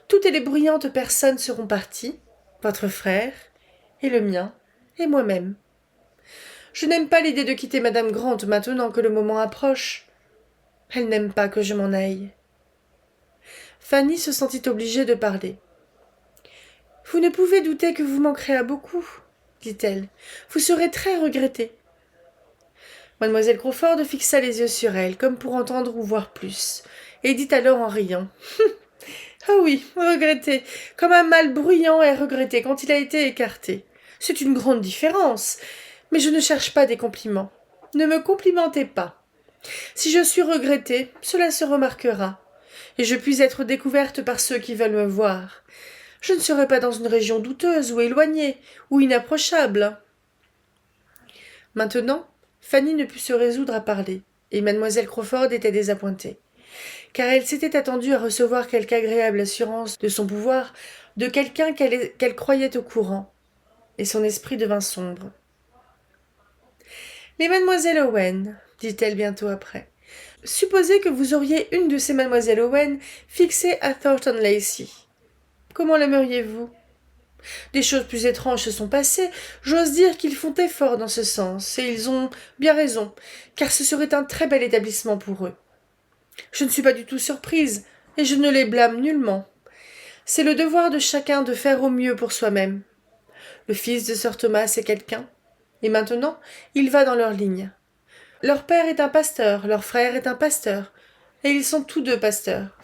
Toutes les bruyantes personnes seront parties, votre frère, et le mien, et moi-même. Je n'aime pas l'idée de quitter madame Grant maintenant que le moment approche. Elle n'aime pas que je m'en aille. Fanny se sentit obligée de parler. Vous ne pouvez douter que vous manquerez à beaucoup, dit-elle. Vous serez très regrettée. Mademoiselle Crawford fixa les yeux sur elle, comme pour entendre ou voir plus, et dit alors en riant. Ah oui, regretter, comme un mâle bruyant est regretté quand il a été écarté. C'est une grande différence. Mais je ne cherche pas des compliments. Ne me complimentez pas. Si je suis regrettée, cela se remarquera, et je puis être découverte par ceux qui veulent me voir. Je ne serai pas dans une région douteuse ou éloignée, ou inapprochable. Maintenant, Fanny ne put se résoudre à parler, et mademoiselle Crawford était désappointée, car elle s'était attendue à recevoir quelque agréable assurance de son pouvoir de quelqu'un qu'elle croyait au courant, et son esprit devint sombre. Les mademoiselles Owen, dit-elle bientôt après. Supposez que vous auriez une de ces mademoiselles Owen fixée à Thornton Lacey. Comment l'aimeriez-vous? Des choses plus étranges se sont passées, j'ose dire qu'ils font effort dans ce sens, et ils ont bien raison, car ce serait un très bel établissement pour eux. Je ne suis pas du tout surprise, et je ne les blâme nullement. C'est le devoir de chacun de faire au mieux pour soi-même. Le fils de sir Thomas est quelqu'un, et maintenant il va dans leur ligne. Leur père est un pasteur, leur frère est un pasteur, et ils sont tous deux pasteurs.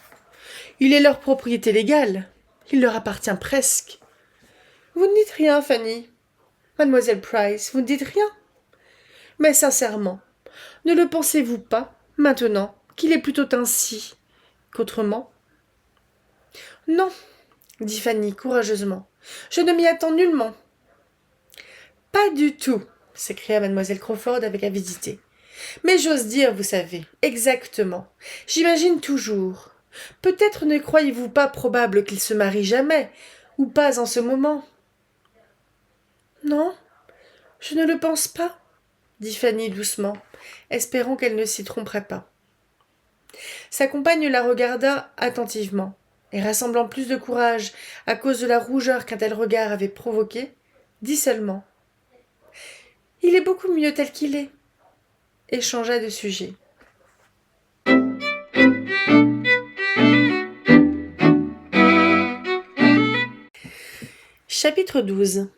Il est leur propriété légale, il leur appartient presque. Vous ne dites rien, Fanny. Mademoiselle Price, vous ne dites rien. Mais sincèrement, ne le pensez-vous pas, maintenant, qu'il est plutôt ainsi qu'autrement? Non, dit Fanny courageusement. Je ne m'y attends nullement. Pas du tout, s'écria mademoiselle Crawford avec avidité. Mais j'ose dire, vous savez, exactement. J'imagine toujours. Peut-être ne croyez-vous pas probable qu'il se marie jamais, ou pas en ce moment? Non, je ne le pense pas, dit Fanny doucement, espérant qu'elle ne s'y tromperait pas. Sa compagne la regarda attentivement, et rassemblant plus de courage à cause de la rougeur qu'un tel regard avait provoquée, dit seulement « Il est beaucoup mieux tel qu'il est », et changea de sujet. Chapitre 12.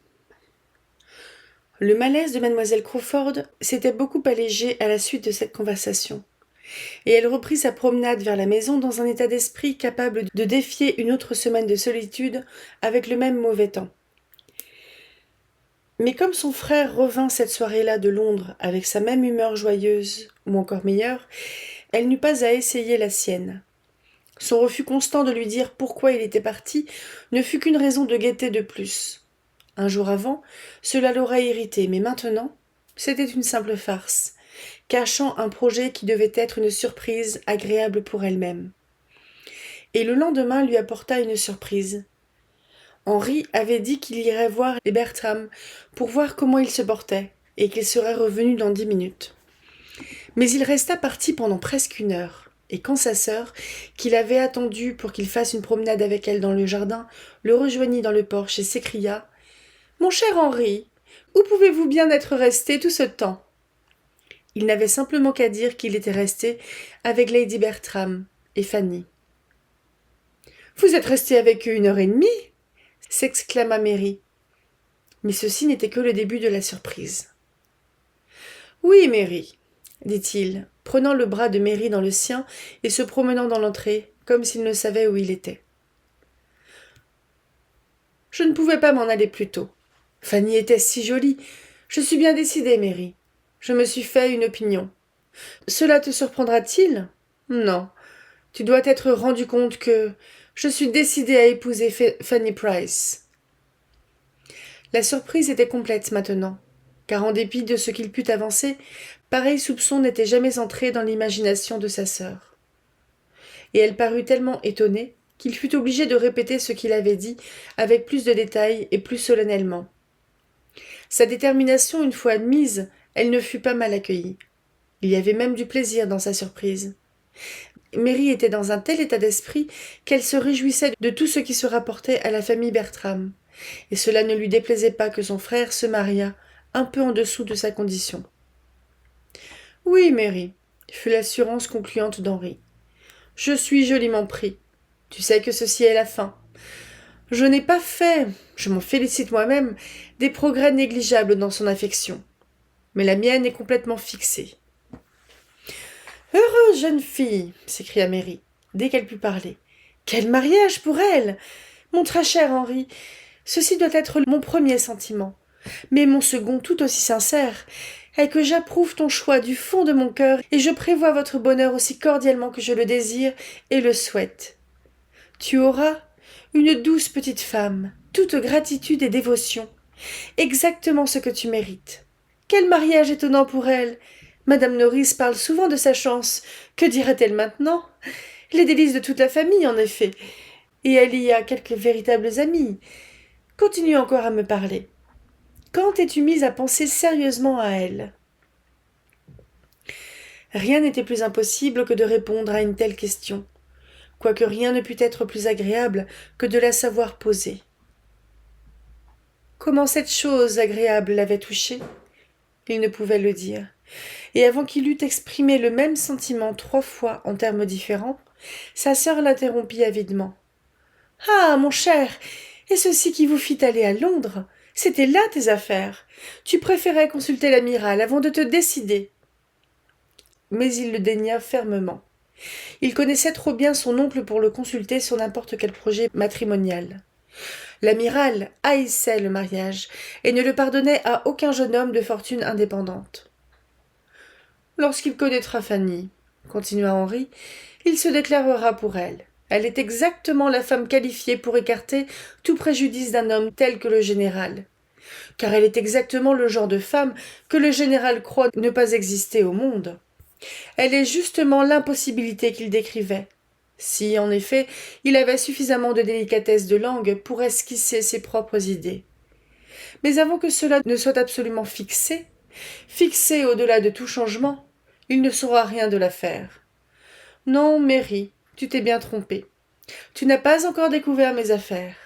Le malaise de mademoiselle Crawford s'était beaucoup allégé à la suite de cette conversation, et elle reprit sa promenade vers la maison dans un état d'esprit capable de défier une autre semaine de solitude avec le même mauvais temps. Mais comme son frère revint cette soirée-là de Londres avec sa même humeur joyeuse, ou encore meilleure, elle n'eut pas à essayer la sienne. Son refus constant de lui dire pourquoi il était parti ne fut qu'une raison de gaieté de plus. Un jour avant, cela l'aurait irrité, mais maintenant, c'était une simple farce, cachant un projet qui devait être une surprise agréable pour elle-même. Et le lendemain lui apporta une surprise. Henri avait dit qu'il irait voir les Bertram pour voir comment ils se portaient, et qu'il serait revenu dans 10 minutes. Mais il resta parti pendant presque 1 heure, et quand sa sœur, qui l'avait attendu pour qu'il fasse une promenade avec elle dans le jardin, le rejoignit dans le porche et s'écria « Mon cher Henri, où pouvez-vous bien être resté tout ce temps ?» Il n'avait simplement qu'à dire qu'il était resté avec Lady Bertram et Fanny. « Vous êtes resté avec eux 1 heure et demie ?» s'exclama Mary. Mais ceci n'était que le début de la surprise. « Oui, Mary, » dit-il, prenant le bras de Mary dans le sien et se promenant dans l'entrée, comme s'il ne savait où il était. « Je ne pouvais pas m'en aller plus tôt. Fanny était si jolie. Je suis bien décidée, Mary. Je me suis fait une opinion. Cela te surprendra-t-il? Non. Tu dois t'être rendu compte que je suis décidée à épouser Fanny Price. La surprise était complète maintenant, car en dépit de ce qu'il put avancer, pareil soupçon n'était jamais entré dans l'imagination de sa sœur. Et elle parut tellement étonnée qu'il fut obligé de répéter ce qu'il avait dit avec plus de détails et plus solennellement. Sa détermination une fois admise, elle ne fut pas mal accueillie. Il y avait même du plaisir dans sa surprise. Mary était dans un tel état d'esprit qu'elle se réjouissait de tout ce qui se rapportait à la famille Bertram, et cela ne lui déplaisait pas que son frère se mariât un peu en dessous de sa condition. « Oui, Mary, » fut l'assurance concluante d'Henri. « Je suis joliment pris. Tu sais que ceci est la fin. Je n'ai pas fait, je m'en félicite moi-même, des progrès négligeables dans son affection. Mais la mienne est complètement fixée. » « Heureuse jeune fille !» s'écria Mary, dès qu'elle put parler. « Quel mariage pour elle ! Mon très cher Henri, ceci doit être mon premier sentiment, mais mon second tout aussi sincère est que j'approuve ton choix du fond de mon cœur et je prévois votre bonheur aussi cordialement que je le désire et le souhaite. Tu auras une douce petite femme, toute gratitude et dévotion, exactement ce que tu mérites. Quel mariage étonnant pour elle! Madame Norris parle souvent de sa chance. Que dirait-elle maintenant? Les délices de toute la famille, en effet. Et elle y a quelques véritables amis. Continue encore à me parler. Quand t'es-tu mise à penser sérieusement à elle? Rien n'était plus impossible que de répondre à une telle question, quoique rien ne pût être plus agréable que de la savoir posée. Comment cette chose agréable l'avait touché? Il ne pouvait le dire. Et avant qu'il eût exprimé le même sentiment 3 fois en termes différents, sa sœur l'interrompit avidement. « Ah, mon cher, et ceci qui vous fit aller à Londres, c'était là tes affaires. Tu préférais consulter l'amiral avant de te décider. » Mais il le dénia fermement. Il connaissait trop bien son oncle pour le consulter sur n'importe quel projet matrimonial. L'amiral haïssait le mariage et ne le pardonnait à aucun jeune homme de fortune indépendante. Lorsqu'il connaîtra Fanny, continua Henri, il se déclarera pour elle. Elle est exactement la femme qualifiée pour écarter tout préjudice d'un homme tel que le général. Car elle est exactement le genre de femme que le général croit ne pas exister au monde. Elle est justement l'impossibilité qu'il décrivait. Si, en effet, il avait suffisamment de délicatesse de langue pour esquisser ses propres idées. Mais avant que cela ne soit absolument fixé au-delà de tout changement, il ne saura rien de l'affaire. Non, Mary, tu t'es bien trompée. Tu n'as pas encore découvert mes affaires.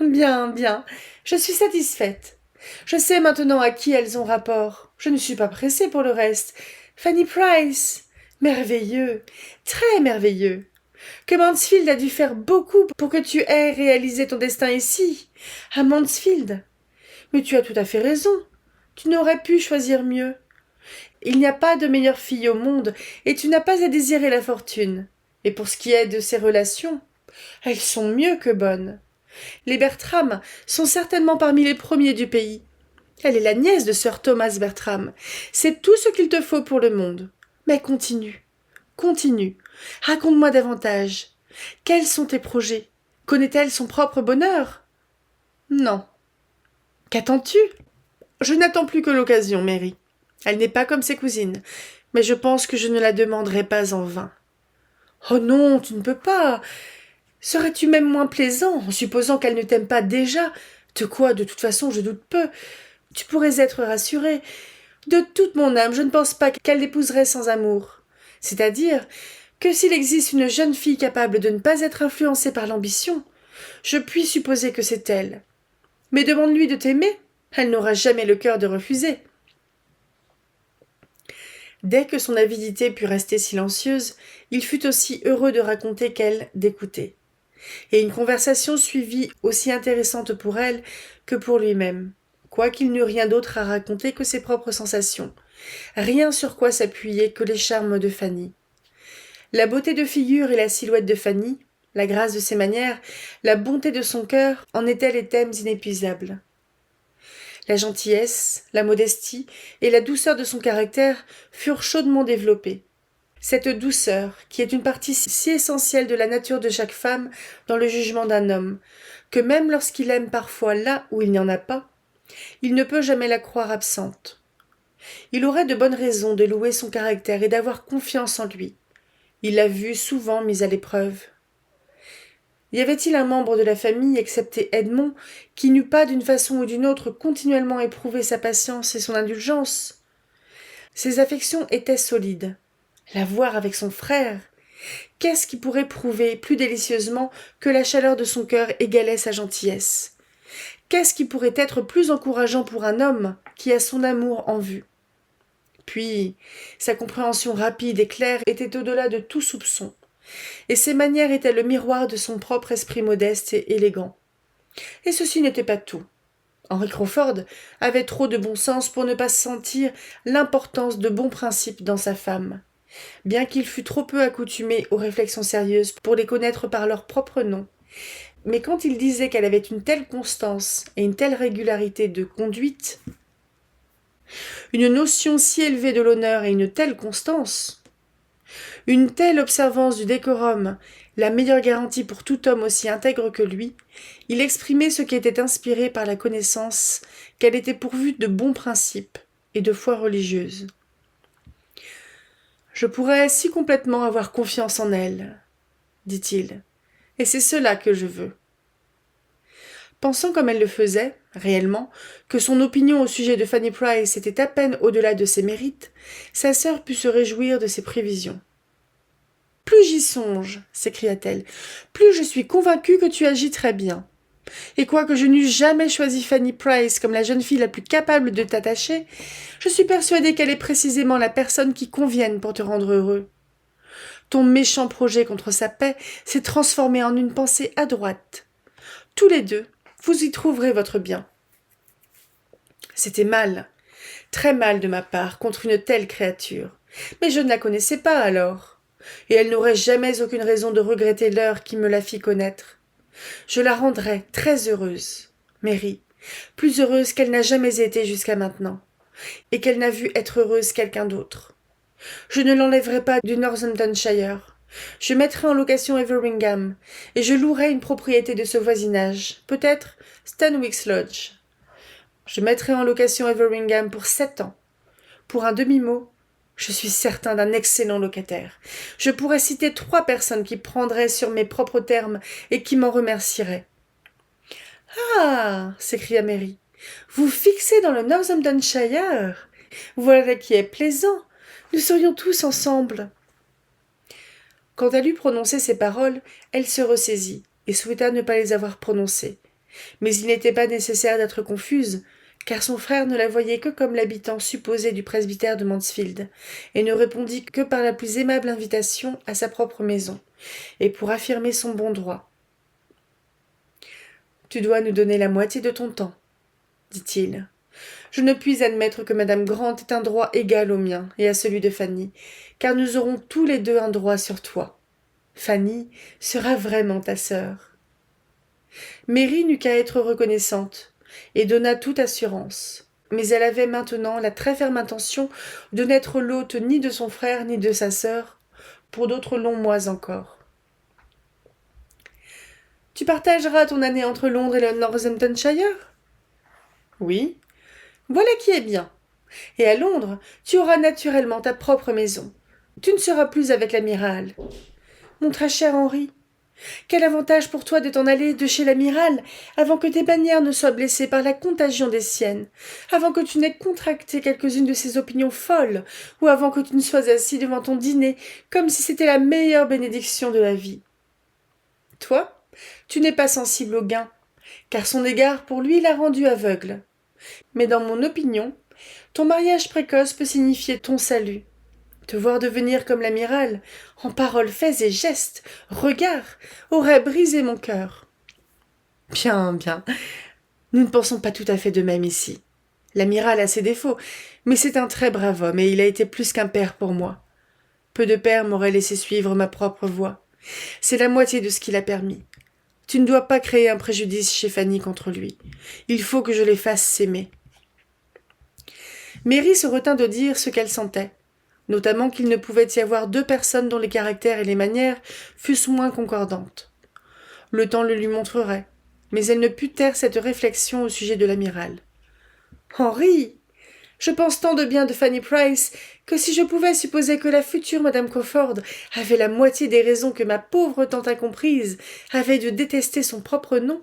Bien, bien, je suis satisfaite. Je sais maintenant à qui elles ont rapport. Je ne suis pas pressée pour le reste. Fanny Price. Merveilleux, très merveilleux. Que Mansfield a dû faire beaucoup pour que tu aies réalisé ton destin ici, à Mansfield. Mais tu as tout à fait raison. Tu n'aurais pu choisir mieux. Il n'y a pas de meilleure fille au monde, et tu n'as pas à désirer la fortune. Et pour ce qui est de ses relations, elles sont mieux que bonnes. Les Bertram sont certainement parmi les premiers du pays. Elle est la nièce de Sir Thomas Bertram. C'est tout ce qu'il te faut pour le monde. Mais continue, continue. Raconte-moi davantage. Quels sont tes projets? Connaît-elle son propre bonheur? Non. Qu'attends-tu? Je n'attends plus que l'occasion, Mary. Elle n'est pas comme ses cousines, mais je pense que je ne la demanderai pas en vain. Oh non, tu ne peux pas. Serais-tu même moins plaisant, en supposant qu'elle ne t'aime pas déjà? De quoi, de toute façon, je doute peu. Tu pourrais être rassuré. De toute mon âme, je ne pense pas qu'elle l'épouserait sans amour. C'est-à-dire que s'il existe une jeune fille capable de ne pas être influencée par l'ambition, je puis supposer que c'est elle. Mais demande-lui de t'aimer, elle n'aura jamais le cœur de refuser. Dès que son avidité put rester silencieuse, il fut aussi heureux de raconter qu'elle d'écouter. Et une conversation suivit aussi intéressante pour elle que pour lui-même, quoiqu'il n'eût rien d'autre à raconter que ses propres sensations, rien sur quoi s'appuyer que les charmes de Fanny. La beauté de figure et la silhouette de Fanny, la grâce de ses manières, la bonté de son cœur en étaient les thèmes inépuisables. La gentillesse, la modestie et la douceur de son caractère furent chaudement développées. Cette douceur, qui est une partie si essentielle de la nature de chaque femme dans le jugement d'un homme, que même lorsqu'il aime parfois là où il n'y en a pas, il ne peut jamais la croire absente. Il aurait de bonnes raisons de louer son caractère et d'avoir confiance en lui. Il l'a vu souvent mis à l'épreuve. Y avait-il un membre de la famille, excepté Edmond, qui n'eût pas d'une façon ou d'une autre continuellement éprouvé sa patience et son indulgence? Ses affections étaient solides. La voir avec son frère, qu'est-ce qui pourrait prouver plus délicieusement que la chaleur de son cœur égalait sa gentillesse? Qu'est-ce qui pourrait être plus encourageant pour un homme qui a son amour en vue? Puis, sa compréhension rapide et claire était au-delà de tout soupçon, et ses manières étaient le miroir de son propre esprit modeste et élégant. Et ceci n'était pas tout. Henry Crawford avait trop de bon sens pour ne pas sentir l'importance de bons principes dans sa femme. Bien qu'il fût trop peu accoutumé aux réflexions sérieuses pour les connaître par leur propre nom. Mais quand il disait qu'elle avait une telle constance et une telle régularité de conduite, une notion si élevée de l'honneur et une telle constance, une telle observance du décorum, la meilleure garantie pour tout homme aussi intègre que lui, il exprimait ce qui était inspiré par la connaissance qu'elle était pourvue de bons principes et de foi religieuse. « Je pourrais si complètement avoir confiance en elle, dit-il, et c'est cela que je veux. » Pensant comme elle le faisait, réellement, que son opinion au sujet de Fanny Price était à peine au-delà de ses mérites, sa sœur put se réjouir de ses prévisions. « Plus j'y songe, s'écria-t-elle, plus je suis convaincue que tu agis très bien. Et quoique je n'eus jamais choisi Fanny Price comme la jeune fille la plus capable de t'attacher, je suis persuadée qu'elle est précisément la personne qui convienne pour te rendre heureux. Ton méchant projet contre sa paix s'est transformé en une pensée adroite. Tous les deux, vous y trouverez votre bien. » C'était mal, très mal de ma part contre une telle créature, mais je ne la connaissais pas alors, et elle n'aurait jamais aucune raison de regretter l'heure qui me la fit connaître. Je la rendrai très heureuse, Mary, plus heureuse qu'elle n'a jamais été jusqu'à maintenant, et qu'elle n'a vu être heureuse quelqu'un d'autre. Je ne l'enlèverai pas du Northamptonshire. Je mettrai en location Everingham, et je louerai une propriété de ce voisinage, peut-être Stanwix Lodge. Je mettrai en location Everingham pour 7 ans. Pour un demi-mot, je suis certain d'un excellent locataire. Je pourrais citer 3 personnes qui prendraient sur mes propres termes et qui m'en remercieraient. « Ah !» s'écria Mary. « Vous fixez dans le Northamptonshire. Voilà qui est plaisant. Nous serions tous ensemble. » Quand elle eut prononcé ces paroles, elle se ressaisit et souhaita ne pas les avoir prononcées. Mais il n'était pas nécessaire d'être confuse, car son frère ne la voyait que comme l'habitant supposé du presbytère de Mansfield, et ne répondit que par la plus aimable invitation à sa propre maison, et pour affirmer son bon droit. « Tu dois nous donner la moitié de ton temps, » dit-il. « Je ne puis admettre que madame Grant ait un droit égal au mien et à celui de Fanny, car nous aurons tous les deux un droit sur toi. Fanny sera vraiment ta sœur. » Mary n'eut qu'à être reconnaissante, et donna toute assurance. Mais elle avait maintenant la très ferme intention de n'être l'hôte ni de son frère ni de sa sœur, pour d'autres longs mois encore. « Tu partageras ton année entre Londres et le Northamptonshire ? » ?»« Oui. »« Voilà qui est bien. Et à Londres, tu auras naturellement ta propre maison. Tu ne seras plus avec l'amiral. Mon très cher Henri, quel avantage pour toi de t'en aller de chez l'amiral avant que tes bannières ne soient blessées par la contagion des siennes, avant que tu n'aies contracté quelques-unes de ses opinions folles, ou avant que tu ne sois assis devant ton dîner comme si c'était la meilleure bénédiction de la vie. Toi, tu n'es pas sensible au gain, car son égard pour lui l'a rendu aveugle. Mais dans mon opinion, ton mariage précoce peut signifier ton salut. Te voir devenir comme l'amiral, en paroles, faits et gestes, regards, aurait brisé mon cœur. Bien, bien, nous ne pensons pas tout à fait de même ici. L'amiral a ses défauts, mais c'est un très brave homme et il a été plus qu'un père pour moi. Peu de pères m'auraient laissé suivre ma propre voie. C'est la moitié de ce qu'il a permis. Tu ne dois pas créer un préjudice chez Fanny contre lui. Il faut que je les fasse s'aimer. Mary se retint de dire ce qu'elle sentait, notamment qu'il ne pouvait y avoir deux personnes dont les caractères et les manières fussent moins concordantes. Le temps le lui montrerait, mais elle ne put taire cette réflexion au sujet de l'amiral. « Henri, je pense tant de bien de Fanny Price que si je pouvais supposer que la future Madame Crawford avait la moitié des raisons que ma pauvre tante incomprise avait de détester son propre nom,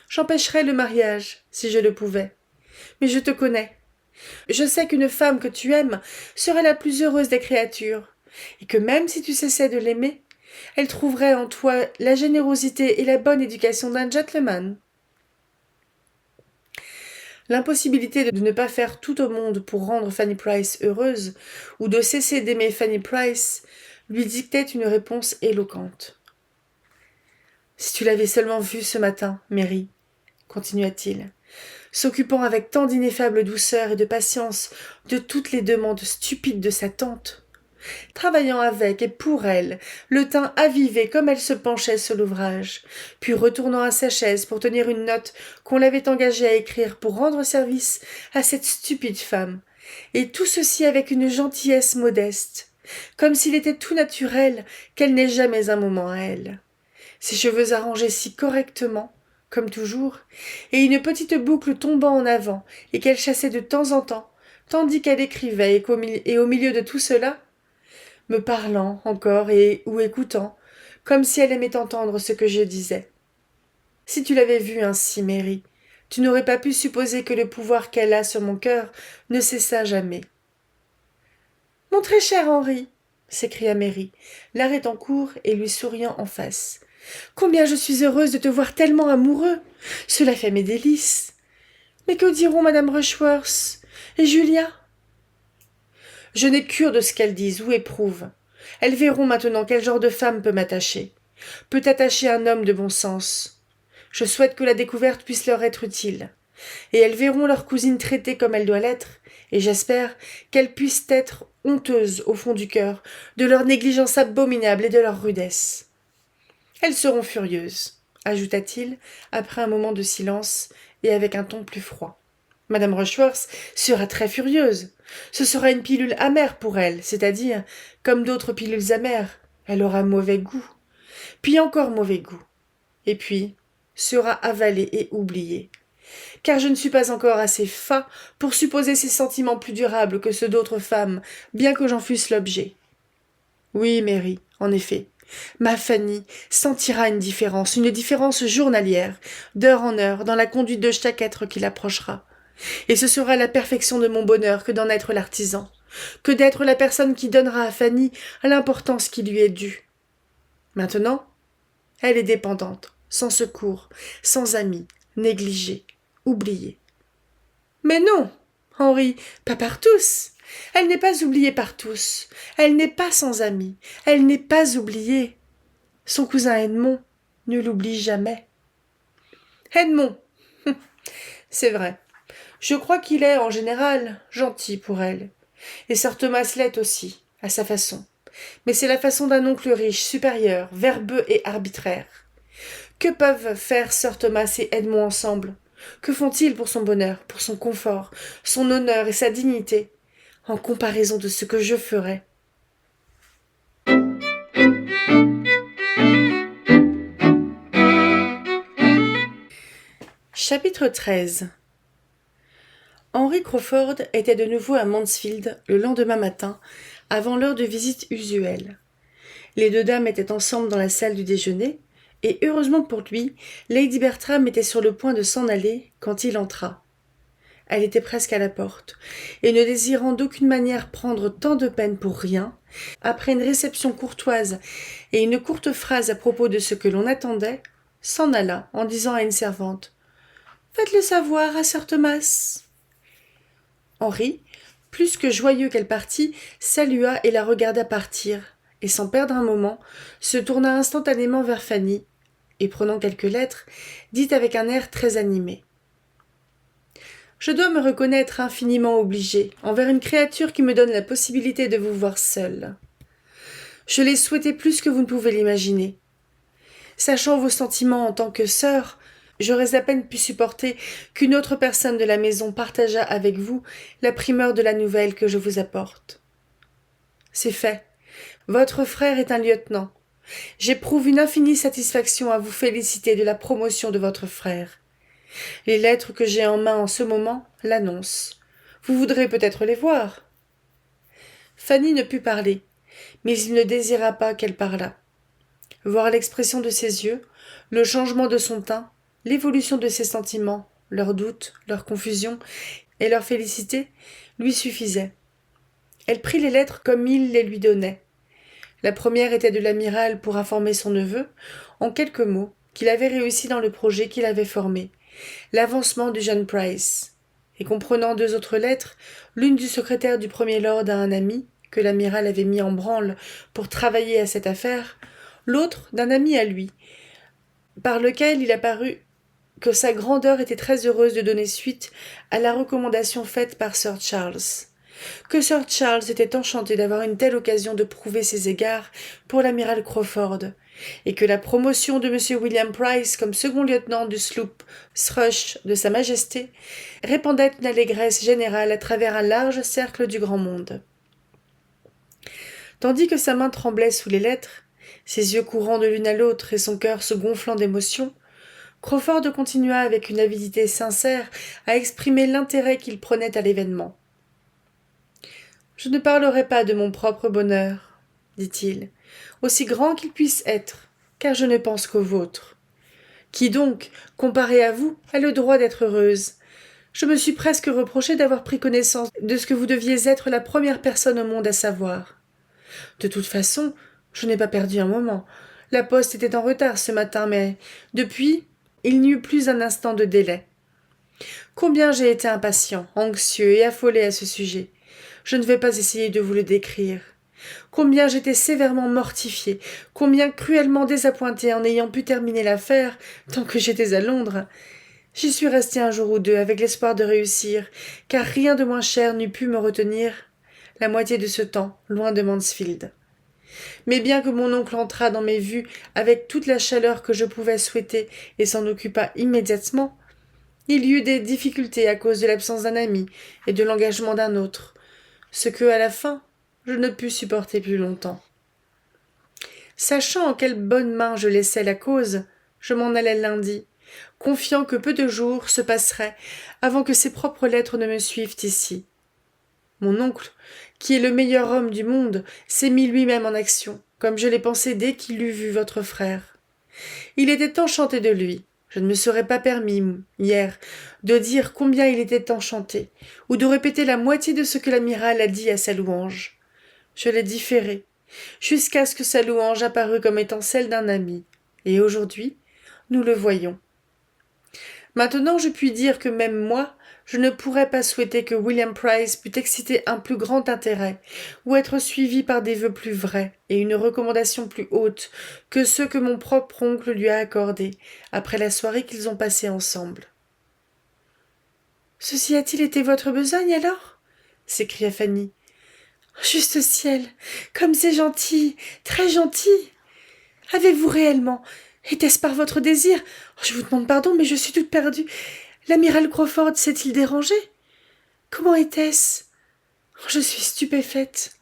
j'empêcherais le mariage, si je le pouvais. Mais je te connais. Je sais qu'une femme que tu aimes serait la plus heureuse des créatures, et que même si tu cessais de l'aimer, elle trouverait en toi la générosité et la bonne éducation d'un gentleman. » L'impossibilité de ne pas faire tout au monde pour rendre Fanny Price heureuse, ou de cesser d'aimer Fanny Price, lui dictait une réponse éloquente. « Si tu l'avais seulement vue ce matin, Mary, continua-t-il, s'occupant avec tant d'ineffable douceur et de patience de toutes les demandes stupides de sa tante, travaillant avec et pour elle, le teint avivé comme elle se penchait sur l'ouvrage, puis retournant à sa chaise pour tenir une note qu'on l'avait engagée à écrire pour rendre service à cette stupide femme, et tout ceci avec une gentillesse modeste, comme s'il était tout naturel qu'elle n'ait jamais un moment à elle. Ses cheveux arrangés si correctement, comme toujours, et une petite boucle tombant en avant et qu'elle chassait de temps en temps, tandis qu'elle écrivait et au milieu de tout cela, me parlant encore ou écoutant, comme si elle aimait entendre ce que je disais. Si tu l'avais vue ainsi, Mary, tu n'aurais pas pu supposer que le pouvoir qu'elle a sur mon cœur ne cessât jamais. « Mon très cher Henri !» s'écria Mary, l'arrêtant court et lui souriant en face. « Combien je suis heureuse de te voir tellement amoureux! Cela fait mes délices! Mais que diront madame Rushworth et Julia ?» Je n'ai cure de ce qu'elles disent ou éprouvent. Elles verront maintenant quel genre de femme peut m'attacher, peut attacher un homme de bon sens. Je souhaite que la découverte puisse leur être utile. Et elles verront leur cousine traitée comme elle doit l'être, et j'espère qu'elles puissent être honteuses au fond du cœur de leur négligence abominable et de leur rudesse. Elles seront furieuses, ajouta-t-il, après un moment de silence et avec un ton plus froid. Madame Rushworth sera très furieuse. Ce sera une pilule amère pour elle, c'est-à-dire, comme d'autres pilules amères, elle aura mauvais goût, puis encore mauvais goût, et puis sera avalée et oubliée. Car je ne suis pas encore assez fat pour supposer ces sentiments plus durables que ceux d'autres femmes, bien que j'en fusse l'objet. Oui, Mary, en effet, ma Fanny sentira une différence journalière, d'heure en heure, dans la conduite de chaque être qui l'approchera. Et ce sera la perfection de mon bonheur que d'en être l'artisan, que d'être la personne qui donnera à Fanny l'importance qui lui est due. Maintenant, elle est dépendante, sans secours, sans amis, négligée, oubliée. Mais non, Henri, pas par tous. Elle n'est pas oubliée par tous. Elle n'est pas sans amis. Elle n'est pas oubliée. Son cousin Edmond ne l'oublie jamais. Edmond, c'est vrai. Je crois qu'il est, en général, gentil pour elle. Et Sir Thomas l'est aussi, à sa façon. Mais c'est la façon d'un oncle riche, supérieur, verbeux et arbitraire. Que peuvent faire Sir Thomas et Edmond ensemble? Que font-ils pour son bonheur, pour son confort, son honneur et sa dignité, en comparaison de ce que je ferais? Chapitre 13. Henry Crawford était de nouveau à Mansfield le lendemain matin, avant l'heure de visite usuelle. Les deux dames étaient ensemble dans la salle du déjeuner, et heureusement pour lui, Lady Bertram était sur le point de s'en aller quand il entra. Elle était presque à la porte, et ne désirant d'aucune manière prendre tant de peine pour rien, après une réception courtoise et une courte phrase à propos de ce que l'on attendait, s'en alla en disant à une servante « Faites-le savoir à Sir Thomas. » Henri, plus que joyeux qu'elle partît, salua et la regarda partir, et sans perdre un moment, se tourna instantanément vers Fanny, et prenant quelques lettres, dit avec un air très animé. « Je dois me reconnaître infiniment obligée envers une créature qui me donne la possibilité de vous voir seule. Je l'ai souhaité plus que vous ne pouvez l'imaginer. Sachant vos sentiments en tant que sœur, j'aurais à peine pu supporter qu'une autre personne de la maison partageât avec vous la primeur de la nouvelle que je vous apporte. C'est fait. Votre frère est un lieutenant. J'éprouve une infinie satisfaction à vous féliciter de la promotion de votre frère. Les lettres que j'ai en main en ce moment l'annoncent. Vous voudrez peut-être les voir. » Fanny ne put parler, mais il ne désira pas qu'elle parlât. Voir l'expression de ses yeux, le changement de son teint, l'évolution de ses sentiments, leurs doutes, leur confusion et leur félicité lui suffisaient. Elle prit les lettres comme il les lui donnait. La première était de l'amiral pour informer son neveu, en quelques mots, qu'il avait réussi dans le projet qu'il avait formé, l'avancement du jeune Price, et comprenant deux autres lettres, l'une du secrétaire du premier lord à un ami, que l'amiral avait mis en branle pour travailler à cette affaire, l'autre d'un ami à lui, par lequel il apparut que sa grandeur était très heureuse de donner suite à la recommandation faite par Sir Charles, que Sir Charles était enchanté d'avoir une telle occasion de prouver ses égards pour l'amiral Crawford, et que la promotion de M. William Price comme second lieutenant du sloop Thrush de Sa Majesté répandait une allégresse générale à travers un large cercle du grand monde. Tandis que sa main tremblait sous les lettres, ses yeux courant de l'une à l'autre et son cœur se gonflant d'émotion, Crawford continua avec une avidité sincère à exprimer l'intérêt qu'il prenait à l'événement. « Je ne parlerai pas de mon propre bonheur, dit-il, aussi grand qu'il puisse être, car je ne pense qu'au vôtre. Qui donc, comparé à vous, a le droit d'être heureuse? Je me suis presque reproché d'avoir pris connaissance de ce que vous deviez être la première personne au monde à savoir. De toute façon, je n'ai pas perdu un moment. La poste était en retard ce matin, mais depuis, il n'y eut plus un instant de délai. Combien j'ai été impatient, anxieux et affolé à ce sujet. Je ne vais pas essayer de vous le décrire. Combien j'étais sévèrement mortifié, combien cruellement désappointé en n'ayant pu terminer l'affaire tant que j'étais à Londres. J'y suis resté un jour ou deux avec l'espoir de réussir, car rien de moins cher n'eût pu me retenir la moitié de ce temps, loin de Mansfield. Mais bien que mon oncle entrât dans mes vues avec toute la chaleur que je pouvais souhaiter et s'en occupât immédiatement, il y eut des difficultés à cause de l'absence d'un ami et de l'engagement d'un autre, ce que, à la fin, je ne pus supporter plus longtemps. Sachant en quelle bonne main je laissais la cause, je m'en allai lundi, confiant que peu de jours se passeraient avant que ses propres lettres ne me suivent ici. Mon oncle, qui est le meilleur homme du monde, s'est mis lui-même en action, comme je l'ai pensé dès qu'il eut vu votre frère. Il était enchanté de lui. Je ne me serais pas permis, hier, de dire combien il était enchanté, ou de répéter la moitié de ce que l'amiral a dit à sa louange. Je l'ai différé, jusqu'à ce que sa louange apparût comme étant celle d'un ami, et aujourd'hui, nous le voyons. Maintenant je puis dire que même moi, je ne pourrais pas souhaiter que William Price pût exciter un plus grand intérêt, ou être suivi par des vœux plus vrais et une recommandation plus haute que ceux que mon propre oncle lui a accordés, après la soirée qu'ils ont passée ensemble. « Ceci a-t-il été votre besogne, alors » s'écria Fanny. « Juste ciel, comme c'est gentil, très gentil. Avez-vous réellement, était-ce par votre désir? Je vous demande pardon, mais je suis toute perdue. L'amiral Crawford s'est-il dérangé? Comment était-ce? Je suis stupéfaite. »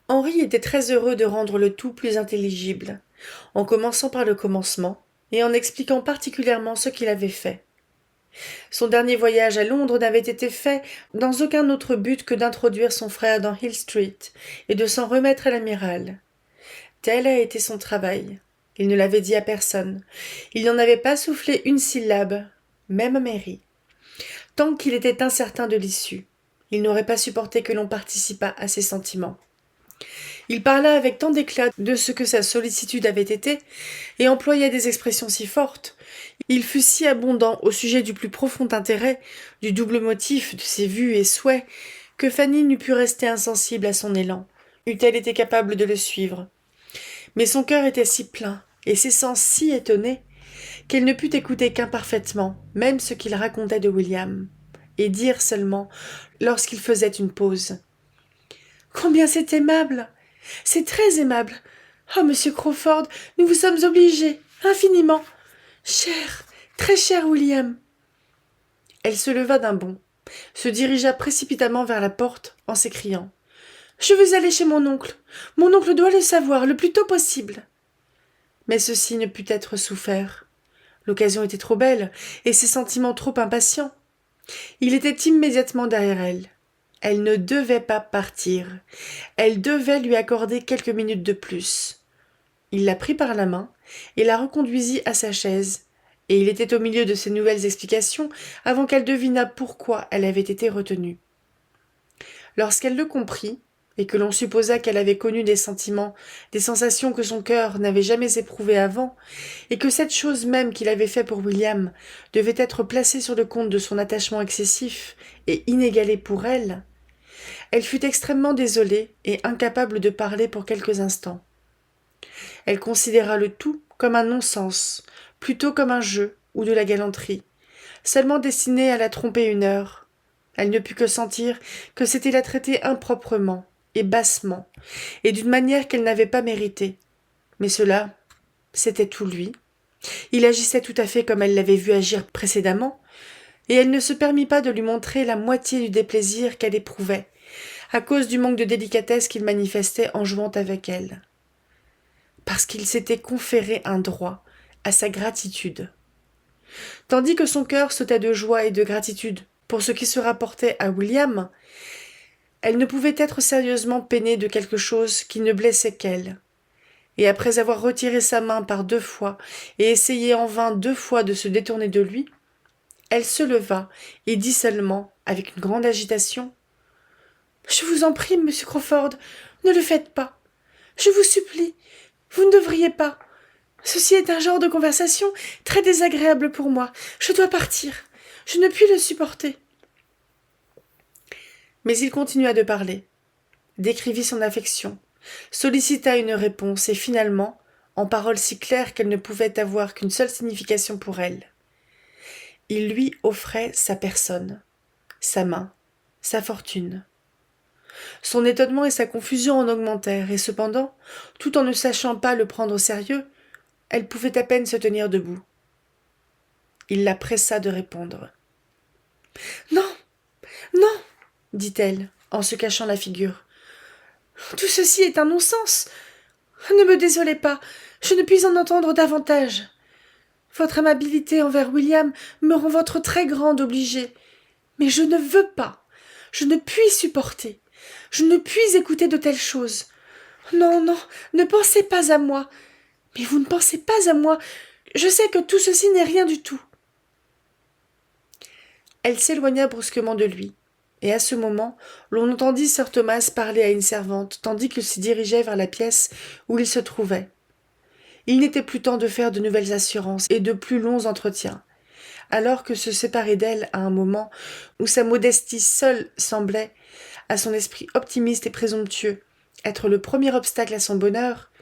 Henri était très heureux de rendre le tout plus intelligible, en commençant par le commencement, et en expliquant particulièrement ce qu'il avait fait. Son dernier voyage à Londres n'avait été fait dans aucun autre but que d'introduire son frère dans Hill Street et de s'en remettre à l'amiral. Tel a été son travail. Il ne l'avait dit à personne. Il n'en avait pas soufflé une syllabe, même à Mary. Tant qu'il était incertain de l'issue, il n'aurait pas supporté que l'on participât à ses sentiments. Il parla avec tant d'éclat de ce que sa sollicitude avait été, et employa des expressions si fortes, il fut si abondant au sujet du plus profond intérêt, du double motif de ses vues et souhaits, que Fanny n'eût pu rester insensible à son élan, eût-elle été capable de le suivre. Mais son cœur était si plein, et ses sens si étonnés, qu'elle ne put écouter qu'imparfaitement, même ce qu'il racontait de William, et dire seulement, lorsqu'il faisait une pause: « Combien c'est aimable! C'est très aimable! Oh, monsieur Crawford, nous vous sommes obligés, infiniment! Cher, Très cher William. Elle se leva d'un bond, se dirigea précipitamment vers la porte en s'écriant « Je veux aller chez mon oncle. Mon oncle doit le savoir le plus tôt possible. » Mais ceci ne put être souffert. L'occasion était trop belle, et ses sentiments trop impatients. Il était immédiatement derrière elle. Elle ne devait pas partir. Elle devait lui accorder quelques minutes de plus. Il la prit par la main et la reconduisit à sa chaise, et il était au milieu de ses nouvelles explications avant qu'elle devinât pourquoi elle avait été retenue. Lorsqu'elle le comprit, et que l'on supposa qu'elle avait connu des sentiments, des sensations que son cœur n'avait jamais éprouvées avant, et que cette chose même qu'il avait fait pour William devait être placée sur le compte de son attachement excessif et inégalé pour elle, elle fut extrêmement désolée et incapable de parler pour quelques instants. Elle considéra le tout comme un non-sens, plutôt comme un jeu ou de la galanterie, seulement destiné à la tromper une heure. Elle ne put que sentir que c'était la traiter improprement et bassement, et d'une manière qu'elle n'avait pas méritée. Mais cela, c'était tout lui. Il agissait tout à fait comme elle l'avait vu agir précédemment, et elle ne se permit pas de lui montrer la moitié du déplaisir qu'elle éprouvait, à cause du manque de délicatesse qu'il manifestait en jouant avec elle. Parce qu'il s'était conféré un droit à sa gratitude. Tandis que son cœur sautait de joie et de gratitude pour ce qui se rapportait à William, elle ne pouvait être sérieusement peinée de quelque chose qui ne blessait qu'elle. Et après avoir retiré sa main par 2 fois et essayé en vain 2 fois de se détourner de lui, elle se leva et dit seulement, avec une grande agitation, « Je vous en prie, monsieur Crawford, ne le faites pas. Je vous supplie, vous ne devriez pas. Ceci est un genre de conversation très désagréable pour moi. Je dois partir. Je ne puis le supporter. » Mais il continua de parler, décrivit son affection, sollicita une réponse et finalement, en paroles si claires qu'elles ne pouvaient avoir qu'une seule signification pour elle, il lui offrait sa personne, sa main, sa fortune. Son étonnement et sa confusion en augmentèrent, et cependant, tout en ne sachant pas le prendre au sérieux, elle pouvait à peine se tenir debout. Il la pressa de répondre. « Non, non, dit-elle, en se cachant la figure. Tout ceci est un non-sens. Ne me désolez pas, je ne puis en entendre davantage. Votre amabilité envers William me rend votre très grande obligée. Mais je ne veux pas, je ne puis supporter, je ne puis écouter de telles choses. Non, non, ne pensez pas à moi. Mais vous ne pensez pas à moi. Je sais que tout ceci n'est rien du tout. » Elle s'éloigna brusquement de lui. Et à ce moment, l'on entendit sir Thomas parler à une servante, tandis qu'il se dirigeait vers la pièce où il se trouvait. Il n'était plus temps de faire de nouvelles assurances et de plus longs entretiens, alors que se séparer d'elle à un moment où sa modestie seule semblait, à son esprit optimiste et présomptueux, être le premier obstacle à son bonheur,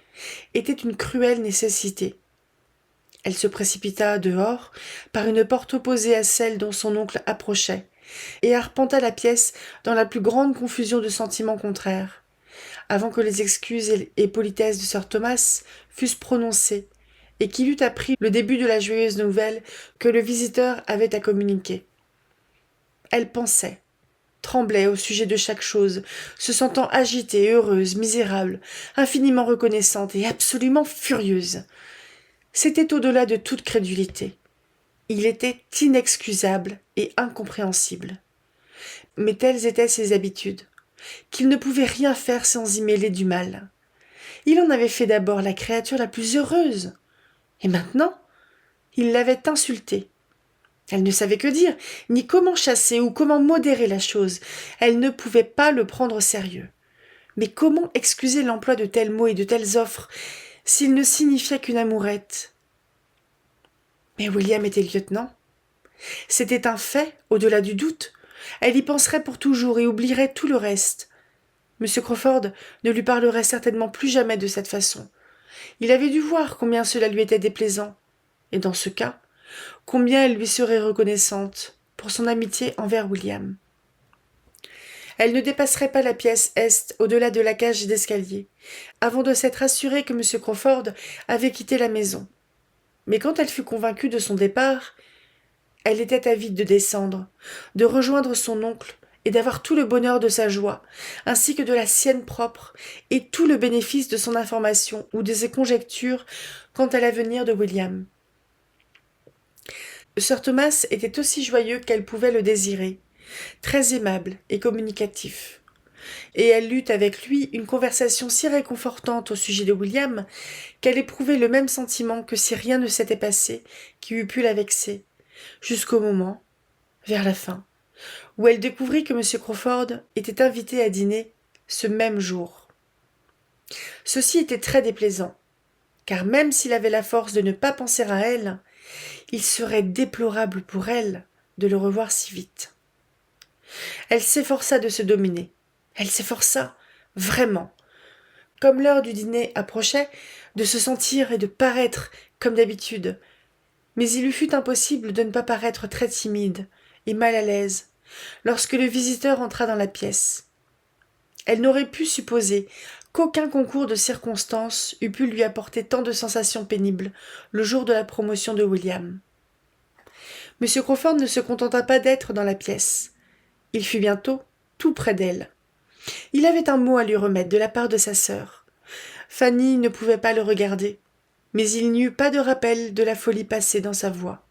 était une cruelle nécessité. Elle se précipita dehors, par une porte opposée à celle dont son oncle approchait, et arpenta la pièce dans la plus grande confusion de sentiments contraires, avant que les excuses et politesses de sir Thomas fussent prononcées, et qu'il eût appris le début de la joyeuse nouvelle que le visiteur avait à communiquer. Elle pensait, tremblait au sujet de chaque chose, se sentant agitée, heureuse, misérable, infiniment reconnaissante et absolument furieuse. C'était au-delà de toute crédulité. Il était inexcusable et incompréhensible. Mais telles étaient ses habitudes, qu'il ne pouvait rien faire sans y mêler du mal. Il en avait fait d'abord la créature la plus heureuse. Et maintenant, il l'avait insultée. Elle ne savait que dire, ni comment chasser ou comment modérer la chose. Elle ne pouvait pas le prendre au sérieux. Mais comment excuser l'emploi de tels mots et de telles offres s'il ne signifiait qu'une amourette ? Mais William était lieutenant. C'était un fait, au-delà du doute. Elle y penserait pour toujours et oublierait tout le reste. M. Crawford ne lui parlerait certainement plus jamais de cette façon. Il avait dû voir combien cela lui était déplaisant. Et dans ce cas, combien elle lui serait reconnaissante pour son amitié envers William. Elle ne dépasserait pas la pièce est au-delà de la cage d'escalier, avant de s'être assurée que M. Crawford avait quitté la maison. Mais quand elle fut convaincue de son départ, elle était avide de descendre, de rejoindre son oncle et d'avoir tout le bonheur de sa joie, ainsi que de la sienne propre, et tout le bénéfice de son information ou de ses conjectures quant à l'avenir de William. Sir Thomas était aussi joyeux qu'elle pouvait le désirer, très aimable et communicatif. Et elle eut avec lui une conversation si réconfortante au sujet de William qu'elle éprouvait le même sentiment que si rien ne s'était passé qui eût pu la vexer, jusqu'au moment, vers la fin, où elle découvrit que M. Crawford était invité à dîner ce même jour. Ceci était très déplaisant, car même s'il avait la force de ne pas penser à elle, il serait déplorable pour elle de le revoir si vite. Elle s'efforça de se dominer. Elle s'efforça, vraiment, comme l'heure du dîner approchait, de se sentir et de paraître comme d'habitude. Mais il lui fut impossible de ne pas paraître très timide et mal à l'aise lorsque le visiteur entra dans la pièce. Elle n'aurait pu supposer qu'aucun concours de circonstances eût pu lui apporter tant de sensations pénibles le jour de la promotion de William. M. Crawford ne se contenta pas d'être dans la pièce. Il fut bientôt tout près d'elle. Il avait un mot à lui remettre de la part de sa sœur. Fanny ne pouvait pas le regarder, mais il n'y eut pas de rappel de la folie passée dans sa voix.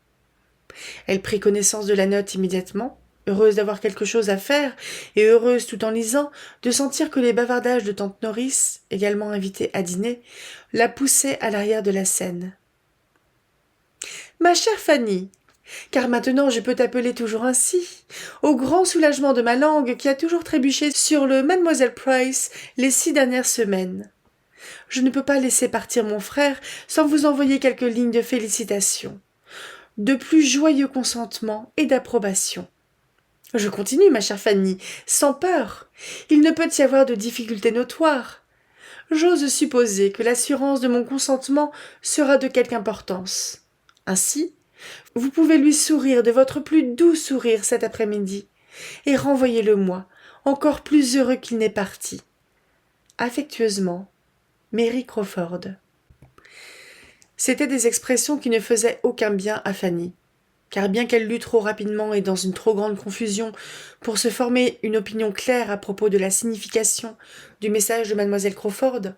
Elle prit connaissance de la note immédiatement, heureuse d'avoir quelque chose à faire, et heureuse tout en lisant de sentir que les bavardages de tante Noris, également invitée à dîner, la poussaient à l'arrière de la scène. « Ma chère Fanny, car maintenant je peux t'appeler toujours ainsi, au grand soulagement de ma langue qui a toujours trébuché sur le Mademoiselle Price les 6 dernières semaines. Je ne peux pas laisser partir mon frère sans vous envoyer quelques lignes de félicitations, de plus joyeux consentement et d'approbation. Je continue, ma chère Fanny, sans peur. Il ne peut y avoir de difficultés notoires. J'ose supposer que l'assurance de mon consentement sera de quelque importance. Ainsi, vous pouvez lui sourire de votre plus doux sourire cet après-midi, et renvoyez-le-moi, encore plus heureux qu'il n'est parti. Affectueusement, Mary Crawford. C'étaient des expressions qui ne faisaient aucun bien à Fanny, car bien qu'elle lût trop rapidement et dans une trop grande confusion pour se former une opinion claire à propos de la signification du message de mademoiselle Crawford,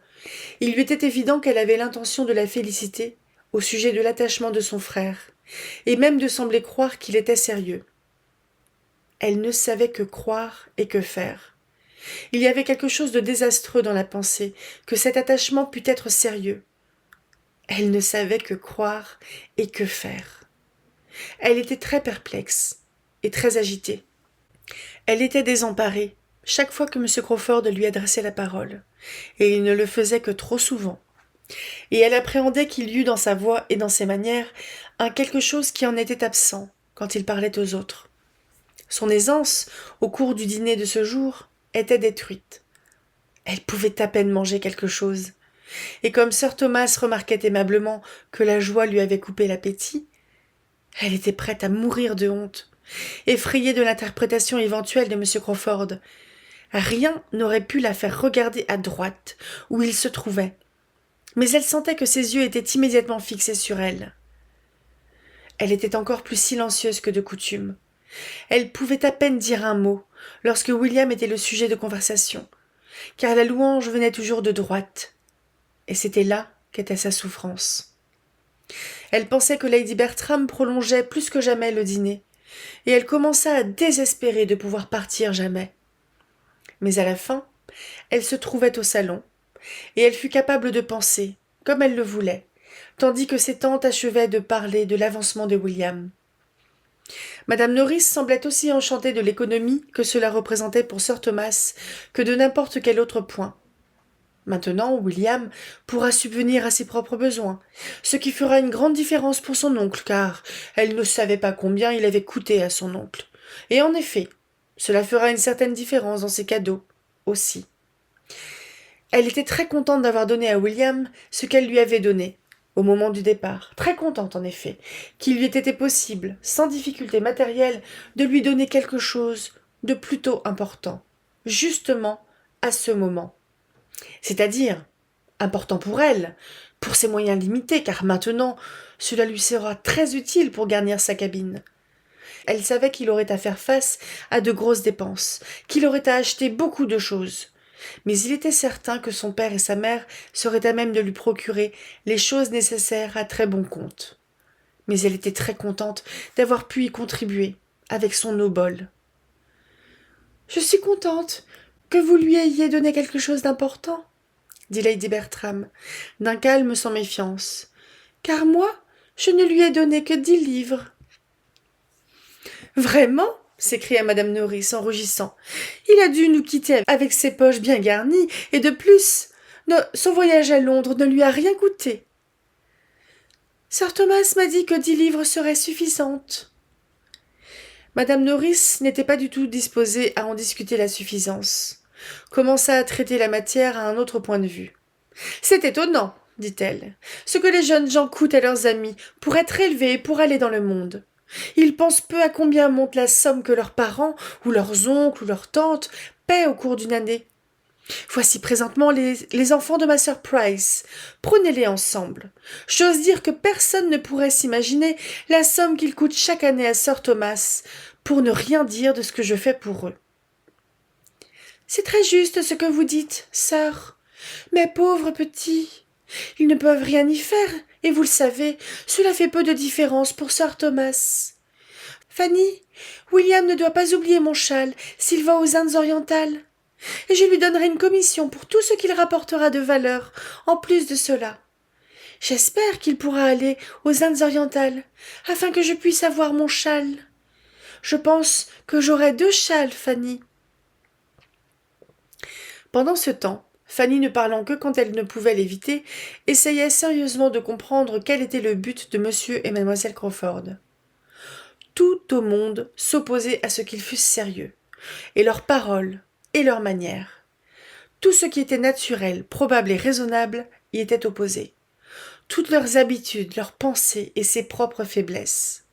il lui était évident qu'elle avait l'intention de la féliciter au sujet de l'attachement de son frère, et même de sembler croire qu'il était sérieux. Elle ne savait que croire et que faire. Il y avait quelque chose de désastreux dans la pensée que cet attachement pût être sérieux. Elle ne savait que croire et que faire. Elle était très perplexe et très agitée. Elle était désemparée chaque fois que M. Crawford lui adressait la parole, et il ne le faisait que trop souvent. Et elle appréhendait qu'il y eût dans sa voix et dans ses manières un quelque chose qui en était absent quand il parlait aux autres. Son aisance, au cours du dîner de ce jour, était détruite. Elle pouvait à peine manger quelque chose, et comme sir Thomas remarquait aimablement que la joie lui avait coupé l'appétit, elle était prête à mourir de honte, effrayée de l'interprétation éventuelle de M. Crawford. Rien n'aurait pu la faire regarder à droite, où il se trouvait, mais elle sentait que ses yeux étaient immédiatement fixés sur elle. Elle était encore plus silencieuse que de coutume. Elle pouvait à peine dire un mot, lorsque William était le sujet de conversation, car la louange venait toujours de droite, et c'était là qu'était sa souffrance. Elle pensait que Lady Bertram prolongeait plus que jamais le dîner, et elle commença à désespérer de pouvoir partir jamais. Mais à la fin, elle se trouvait au salon, et elle fut capable de penser, comme elle le voulait, tandis que ses tantes achevaient de parler de l'avancement de William. Madame Norris semblait aussi enchantée de l'économie que cela représentait pour sir Thomas que de n'importe quel autre point. Maintenant, William pourra subvenir à ses propres besoins, ce qui fera une grande différence pour son oncle, car elle ne savait pas combien il avait coûté à son oncle. Et en effet, cela fera une certaine différence dans ses cadeaux, aussi. Elle était très contente d'avoir donné à William ce qu'elle lui avait donné, au moment du départ, très contente en effet, qu'il lui ait été possible, sans difficulté matérielle, de lui donner quelque chose de plutôt important, justement à ce moment. C'est-à-dire important pour elle, pour ses moyens limités, car maintenant cela lui sera très utile pour garnir sa cabine. Elle savait qu'il aurait à faire face à de grosses dépenses, qu'il aurait à acheter beaucoup de choses. Mais il était certain que son père et sa mère seraient à même de lui procurer les choses nécessaires à très bon compte. Mais elle était très contente d'avoir pu y contribuer, avec son eau-bol. « Je suis contente que vous lui ayez donné quelque chose d'important, » dit Lady Bertram, d'un calme sans méfiance, « car moi, je ne lui ai donné que 10 livres. » « Vraiment ?» s'écria madame Norris en rougissant. « Il a dû nous quitter avec ses poches bien garnies, et de plus, son voyage à Londres ne lui a rien coûté. »« Sir Thomas m'a dit que 10 livres seraient suffisantes. » Madame Norris n'était pas du tout disposée à en discuter la suffisance. Commença à traiter la matière à un autre point de vue. « C'est étonnant, dit-elle, ce que les jeunes gens coûtent à leurs amis pour être élevés et pour aller dans le monde. Ils pensent peu à combien monte la somme que leurs parents, ou leurs oncles, ou leurs tantes paient au cours d'une année. Voici présentement les enfants de ma sœur Price. Prenez-les ensemble. J'ose dire que personne ne pourrait s'imaginer la somme qu'ils coûtent chaque année à sir Thomas, pour ne rien dire de ce que je fais pour eux. »« C'est très juste ce que vous dites, sœur. Mais pauvres petits, ils ne peuvent rien y faire, et vous le savez, cela fait peu de différence pour sir Thomas. Fanny, William ne doit pas oublier mon châle s'il va aux Indes orientales, et je lui donnerai une commission pour tout ce qu'il rapportera de valeur, en plus de cela. J'espère qu'il pourra aller aux Indes orientales, afin que je puisse avoir mon châle. Je pense que j'aurai 2 châles, Fanny. » Pendant ce temps, Fanny, ne parlant que quand elle ne pouvait l'éviter, essayait sérieusement de comprendre quel était le but de monsieur et mademoiselle Crawford. Tout au monde s'opposait à ce qu'ils fussent sérieux, et leurs paroles, et leurs manières. Tout ce qui était naturel, probable et raisonnable y était opposé. Toutes leurs habitudes, leurs pensées et ses propres faiblesses.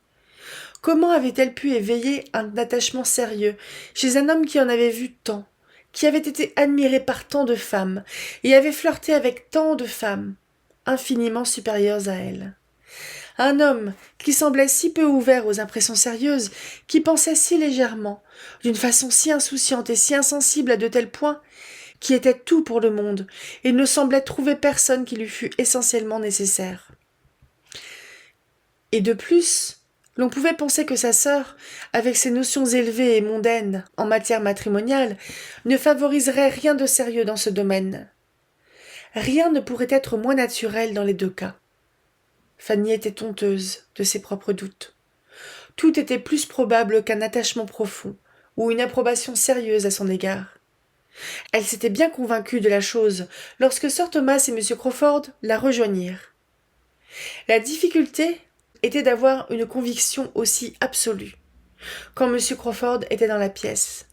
Comment avait-elle pu éveiller un attachement sérieux chez un homme qui en avait vu tant, qui avait été admiré par tant de femmes, et avait flirté avec tant de femmes, infiniment supérieures à elle? Un homme qui semblait si peu ouvert aux impressions sérieuses, qui pensait si légèrement, d'une façon si insouciante et si insensible à de tels points, qui était tout pour le monde, et ne semblait trouver personne qui lui fût essentiellement nécessaire. Et de plus, l'on pouvait penser que sa sœur, avec ses notions élevées et mondaines en matière matrimoniale, ne favoriserait rien de sérieux dans ce domaine. Rien ne pourrait être moins naturel dans les 2 cas. Fanny était honteuse de ses propres doutes. Tout était plus probable qu'un attachement profond, ou une approbation sérieuse à son égard. Elle s'était bien convaincue de la chose lorsque sir Thomas et M. Crawford la rejoignirent. La difficulté était d'avoir une conviction aussi absolue, quand M. Crawford était dans la pièce.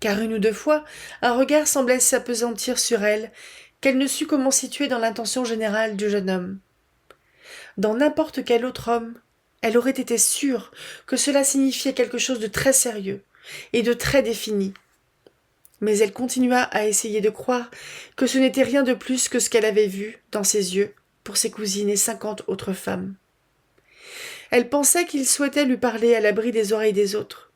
Car 1 ou 2 fois, un regard semblait s'appesantir sur elle, qu'elle ne sut comment situer dans l'intention générale du jeune homme. Dans n'importe quel autre homme, elle aurait été sûre que cela signifiait quelque chose de très sérieux et de très défini. Mais elle continua à essayer de croire que ce n'était rien de plus que ce qu'elle avait vu, dans ses yeux, pour ses cousines et 50 autres femmes. Elle pensait qu'il souhaitait lui parler à l'abri des oreilles des autres.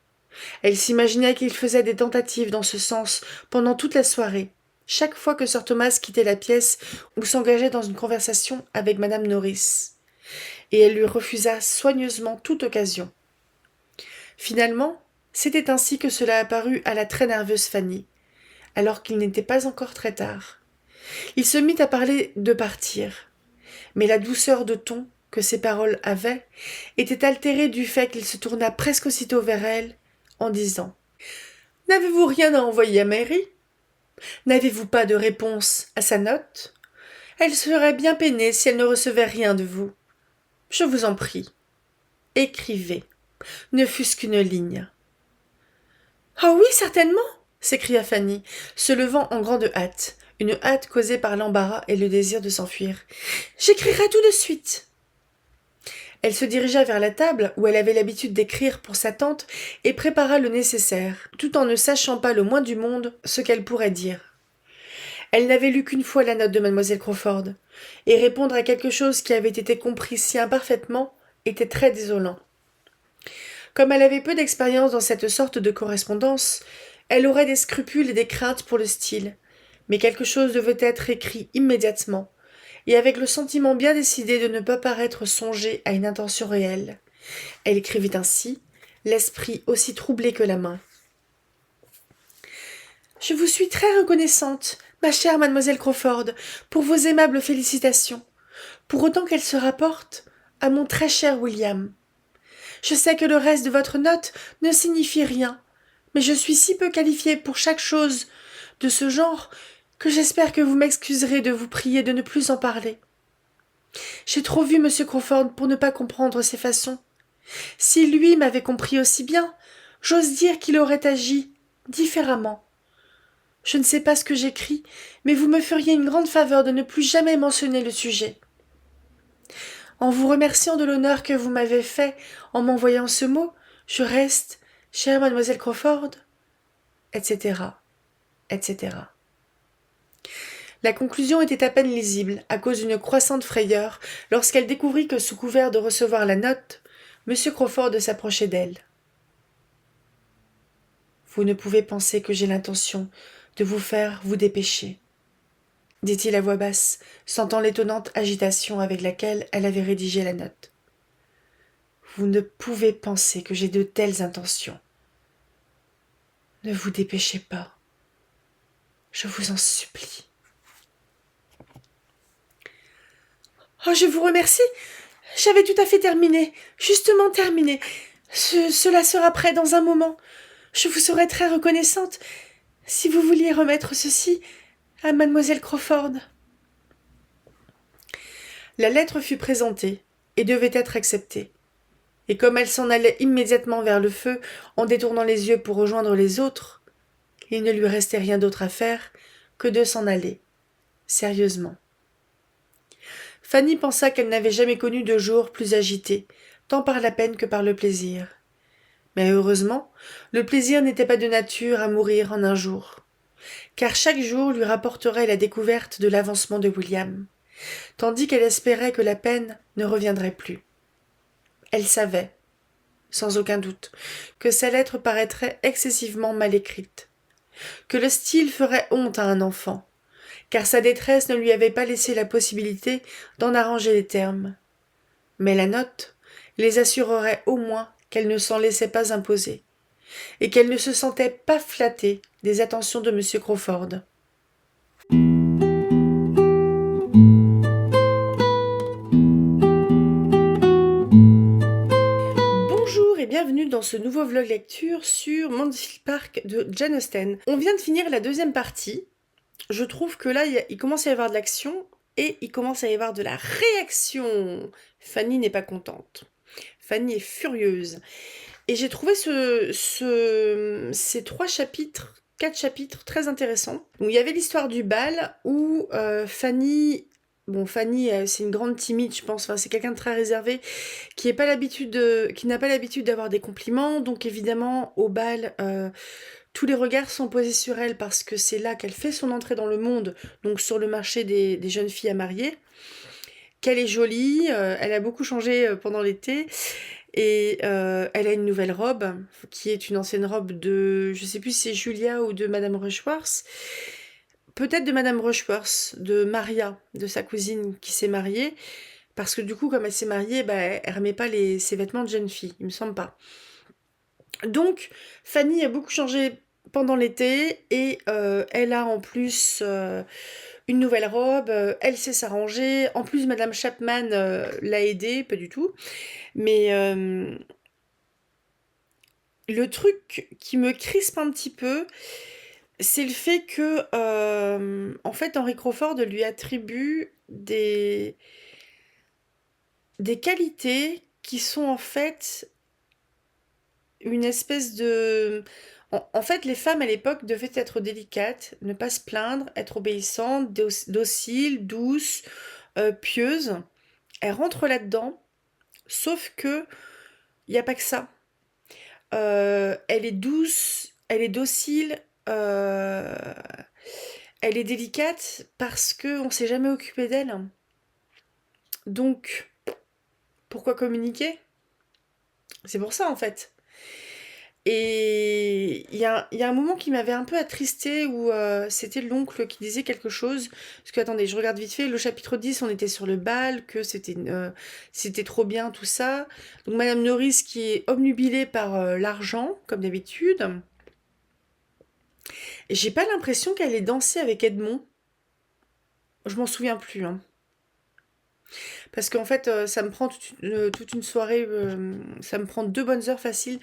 Elle s'imaginait qu'il faisait des tentatives dans ce sens pendant toute la soirée, chaque fois que sir Thomas quittait la pièce ou s'engageait dans une conversation avec madame Norris, et elle lui refusa soigneusement toute occasion. Finalement, c'était ainsi que cela apparut à la très nerveuse Fanny, alors qu'il n'était pas encore très tard. Il se mit à parler de partir, mais la douceur de ton que ses paroles avaient était altérée du fait qu'il se tourna presque aussitôt vers elle en disant « N'avez-vous rien à envoyer à Mary ? N'avez-vous pas de réponse à sa note ? Elle serait bien peinée si elle ne recevait rien de vous. Je vous en prie, écrivez, ne fût-ce qu'une ligne. »« Oh oui, certainement !» s'écria Fanny, se levant en grande hâte, une hâte causée par l'embarras et le désir de s'enfuir. « J'écrirai tout de suite !» Elle se dirigea vers la table où elle avait l'habitude d'écrire pour sa tante et prépara le nécessaire, tout en ne sachant pas le moins du monde ce qu'elle pourrait dire. Elle n'avait lu qu'une fois la note de mademoiselle Crawford, et répondre à quelque chose qui avait été compris si imparfaitement était très désolant. Comme elle avait peu d'expérience dans cette sorte de correspondance, elle aurait des scrupules et des craintes pour le style, mais quelque chose devait être écrit immédiatement, et avec le sentiment bien décidé de ne pas paraître songer à une intention réelle. Elle écrivit ainsi, l'esprit aussi troublé que la main. Je vous suis très reconnaissante, ma chère mademoiselle Crawford, pour vos aimables félicitations, pour autant qu'elles se rapportent à mon très cher William. Je sais que le reste de votre note ne signifie rien, mais je suis si peu qualifiée pour chaque chose de ce genre que j'espère que vous m'excuserez de vous prier de ne plus en parler. J'ai trop vu M. Crawford pour ne pas comprendre ses façons. Si lui m'avait compris aussi bien, j'ose dire qu'il aurait agi différemment. Je ne sais pas ce que j'écris, mais vous me feriez une grande faveur de ne plus jamais mentionner le sujet. En vous remerciant de l'honneur que vous m'avez fait en m'envoyant ce mot, je reste, chère mademoiselle Crawford, etc., etc. La conclusion était à peine lisible, à cause d'une croissante frayeur, lorsqu'elle découvrit que, sous couvert de recevoir la note, M. Crawford s'approchait d'elle. Vous ne pouvez penser que j'ai l'intention de vous faire vous dépêcher, dit-il à voix basse, sentant l'étonnante agitation avec laquelle elle avait rédigé la note. Vous ne pouvez penser que j'ai de telles intentions. Ne vous dépêchez pas. Je vous en supplie. Oh, je vous remercie. J'avais tout à fait terminé, justement terminé. Cela sera prêt dans un moment. Je vous serais très reconnaissante si vous vouliez remettre ceci à mademoiselle Crawford. La lettre fut présentée et devait être acceptée. Et comme elle s'en allait immédiatement vers le feu en détournant les yeux pour rejoindre les autres, il ne lui restait rien d'autre à faire que de s'en aller, sérieusement. Fanny pensa qu'elle n'avait jamais connu de jour plus agité, tant par la peine que par le plaisir. Mais heureusement, le plaisir n'était pas de nature à mourir en un jour, car chaque jour lui rapporterait la découverte de l'avancement de William, tandis qu'elle espérait que la peine ne reviendrait plus. Elle savait, sans aucun doute, que sa lettre paraîtrait excessivement mal écrite, que le style ferait honte à un enfant, car sa détresse ne lui avait pas laissé la possibilité d'en arranger les termes. Mais la note les assurerait au moins qu'elle ne s'en laissait pas imposer, et qu'elle ne se sentait pas flattée des attentions de M. Crawford. Bonjour et bienvenue dans ce nouveau vlog lecture sur Mansfield Park de Jane Austen. On vient de finir la deuxième partie. Je trouve que là, il commence à y avoir de l'action et il commence à y avoir de la réaction. Fanny n'est pas contente. Fanny est furieuse. Et j'ai trouvé ces 4 chapitres très intéressants. Donc, il y avait l'histoire du bal où Fanny... Bon, Fanny, c'est une grande timide, je pense. Enfin, c'est quelqu'un de très réservé qui n'a pas l'habitude d'avoir des compliments. Donc, évidemment, au bal, tous les regards sont posés sur elle parce que c'est là qu'elle fait son entrée dans le monde, donc sur le marché des jeunes filles à marier. Qu'elle est jolie, elle a beaucoup changé pendant l'été. Et elle a une nouvelle robe, qui est une ancienne robe de, je sais plus si c'est Julia ou de Madame Rushworth. Peut-être de Madame Rushworth, de Maria, de sa cousine qui s'est mariée. Parce que du coup, comme elle s'est mariée, elle remet pas ses vêtements de jeune fille, il me semble pas. Donc, Fanny a beaucoup changé pendant l'été et elle a en plus une nouvelle robe, elle sait s'arranger. En plus, Madame Chapman l'a aidée, pas du tout. Mais le truc qui me crispe un petit peu, c'est le fait que, en fait, Henry Crawford lui attribue des qualités qui sont en fait une espèce de... En fait, les femmes à l'époque devaient être délicates, ne pas se plaindre, être obéissantes, dociles, douces, pieuses. Elles rentrent là-dedans, sauf que il n'y a pas que ça. Elle est douce, elle est docile, elle est délicate parce qu'on ne s'est jamais occupé d'elle. Donc, pourquoi communiquer? C'est pour ça en fait. Et il y a un moment qui m'avait un peu attristée où c'était l'oncle qui disait quelque chose. Parce que, attendez, je regarde vite fait. Le chapitre 10, on était sur le bal, que c'était trop bien, tout ça. Donc, Madame Norris qui est obnubilée par l'argent, comme d'habitude. Et j'ai pas l'impression qu'elle ait dansé avec Edmond. Je m'en souviens plus, hein. Parce qu'en fait, ça me prend toute une soirée, ça me prend 2 bonnes heures faciles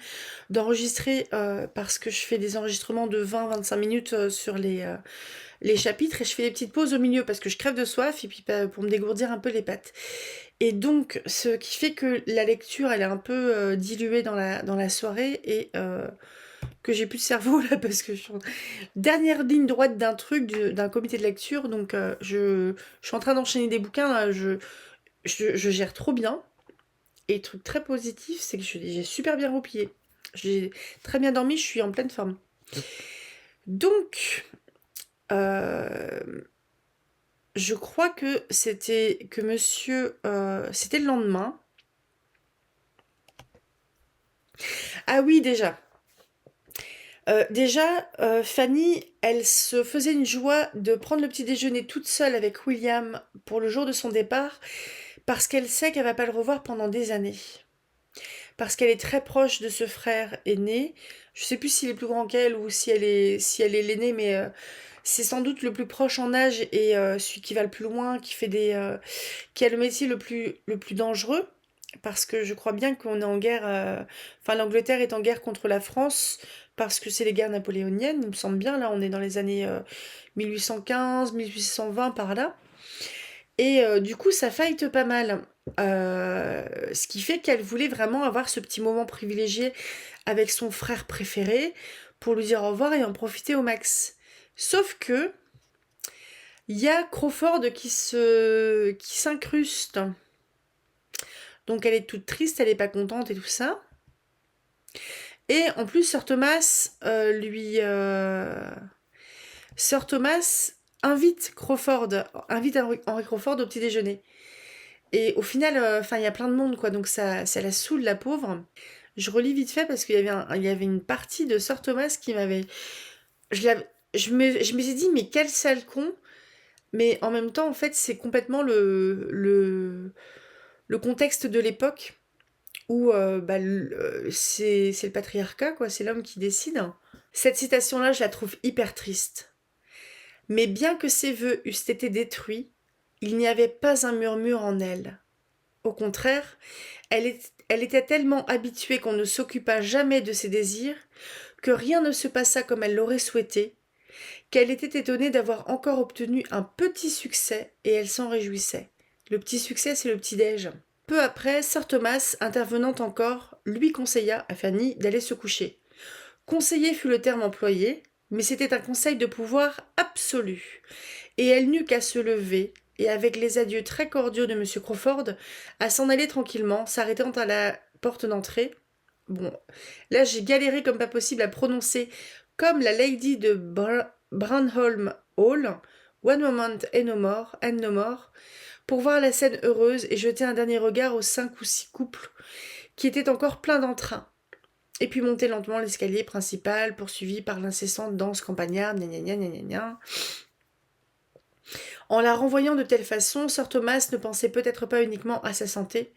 d'enregistrer, parce que je fais des enregistrements de 20-25 minutes sur les chapitres et je fais des petites pauses au milieu parce que je crève de soif et puis pour me dégourdir un peu les pattes. Et donc, ce qui fait que la lecture, elle est un peu diluée dans la soirée et que j'ai plus de cerveau là parce que je suis en dernière ligne droite d'un truc, d'un comité de lecture. Donc, je suis en train d'enchaîner des bouquins là, je gère trop bien. Et le truc très positif, c'est que j'ai super bien replié. J'ai très bien dormi, je suis en pleine forme. Donc, je crois que c'était le lendemain. Ah oui, déjà. Fanny, elle se faisait une joie de prendre le petit déjeuner toute seule avec William pour le jour de son départ, parce qu'elle sait qu'elle va pas le revoir pendant des années. Parce qu'elle est très proche de ce frère aîné. Je sais plus s'il est plus grand qu'elle ou si elle est l'aînée, mais c'est sans doute le plus proche en âge et celui qui va le plus loin, qui a le métier le plus dangereux. Parce que je crois bien qu'on est en guerre. Enfin, l'Angleterre est en guerre contre la France parce que c'est les guerres napoléoniennes, il me semble bien. Là, on est dans les années 1815, 1820 par là. Et du coup, ça fight pas mal. Ce qui fait qu'elle voulait vraiment avoir ce petit moment privilégié avec son frère préféré pour lui dire au revoir et en profiter au max. Sauf que il y a Crawford qui s'incruste. Donc elle est toute triste, elle est pas contente et tout ça. Et en plus, Sir Thomas invite Henry Crawford au petit déjeuner. Et au final, enfin, il y a plein de monde, quoi, donc ça la saoule, la pauvre. Je relis vite fait parce qu'il y avait il y avait une partie de Sir Thomas qui m'avait... je me suis dit, mais quel sale con. Mais en même temps, en fait, c'est complètement le contexte de l'époque où c'est le patriarcat, quoi, c'est l'homme qui décide. Cette citation-là, je la trouve hyper triste. Mais bien que ses vœux eussent été détruits, il n'y avait pas un murmure en elle. Au contraire, elle était tellement habituée qu'on ne s'occupât jamais de ses désirs, que rien ne se passa comme elle l'aurait souhaité, qu'elle était étonnée d'avoir encore obtenu un petit succès, et elle s'en réjouissait. Le petit succès, c'est le petit-déj. Peu après, Sir Thomas, intervenant encore, lui conseilla à Fanny d'aller se coucher. Conseiller fut le terme employé, mais c'était un conseil de pouvoir absolu, et elle n'eut qu'à se lever, et avec les adieux très cordiaux de M. Crawford, à s'en aller tranquillement, s'arrêtant à la porte d'entrée. Bon, là j'ai galéré comme pas possible à prononcer comme la lady de Brownholm Hall, One moment and no more, pour voir la scène heureuse et jeter un dernier regard aux 5 ou 6 couples qui étaient encore pleins d'entrain. Et puis monter lentement l'escalier principal, poursuivi par l'incessante danse campagnarde, gna gna gna gna gna gna. En la renvoyant de telle façon, Sir Thomas ne pensait peut-être pas uniquement à sa santé.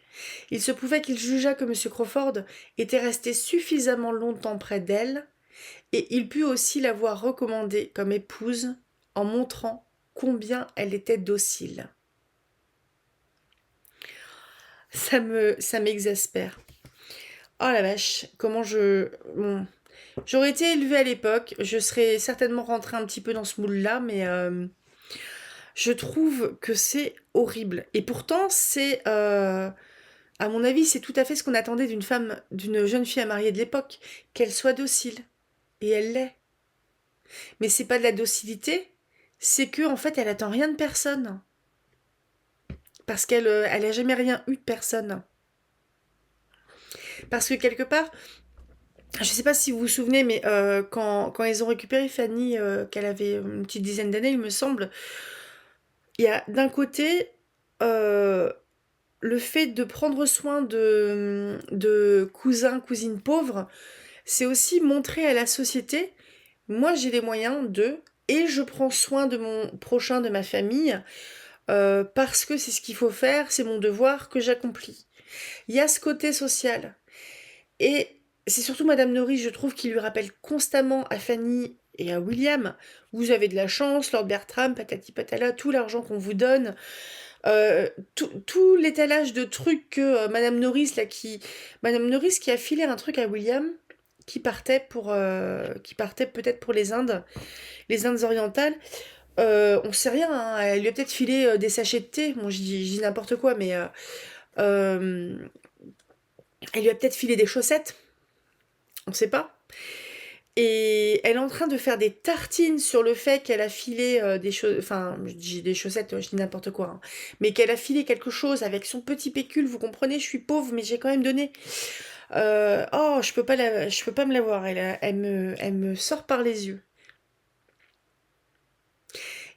Il se pouvait qu'il jugeât que M. Crawford était resté suffisamment longtemps près d'elle, et il put aussi la voir recommandée comme épouse en montrant combien elle était docile. Ça m'exaspère. Oh la vache, bon. J'aurais été élevée à l'époque, je serais certainement rentrée un petit peu dans ce moule-là, mais je trouve que c'est horrible. Et pourtant, à mon avis, c'est tout à fait ce qu'on attendait d'une jeune fille à marier de l'époque, qu'elle soit docile. Et elle l'est. Mais c'est pas de la docilité, c'est que en fait, elle attend rien de personne. Parce elle a jamais rien eu de personne. Parce que quelque part, Je sais pas si vous vous souvenez, mais quand ils ont récupéré Fanny, qu'elle avait une petite dizaine d'années, il me semble, il y a d'un côté euh, le fait de prendre soin de cousins, cousines pauvres, c'est aussi montrer à la société, moi j'ai les moyens de, et je prends soin de mon prochain, de ma famille, parce que c'est ce qu'il faut faire, c'est mon devoir que j'accomplis. Il y a ce côté social. Et c'est surtout Madame Norris, je trouve, qui lui rappelle constamment à Fanny et à William, vous avez de la chance, Lord Bertram, patati patala, tout l'argent qu'on vous donne, tout l'étalage de trucs que Madame Norris, Madame Norris qui a filé un truc à William, qui partait peut-être pour les Indes orientales. On sait rien, hein, elle lui a peut-être filé des sachets de thé, bon je dis n'importe quoi, mais euh, elle lui a peut-être filé des chaussettes, on sait pas. Et elle est en train de faire des tartines sur le fait qu'elle a filé des choses, enfin, je dis des chaussettes, je dis n'importe quoi, hein. Mais qu'elle a filé quelque chose avec son petit pécule, vous comprenez, je suis pauvre, mais j'ai quand même donné. Oh, je peux pas me la voir, elle me sort par les yeux.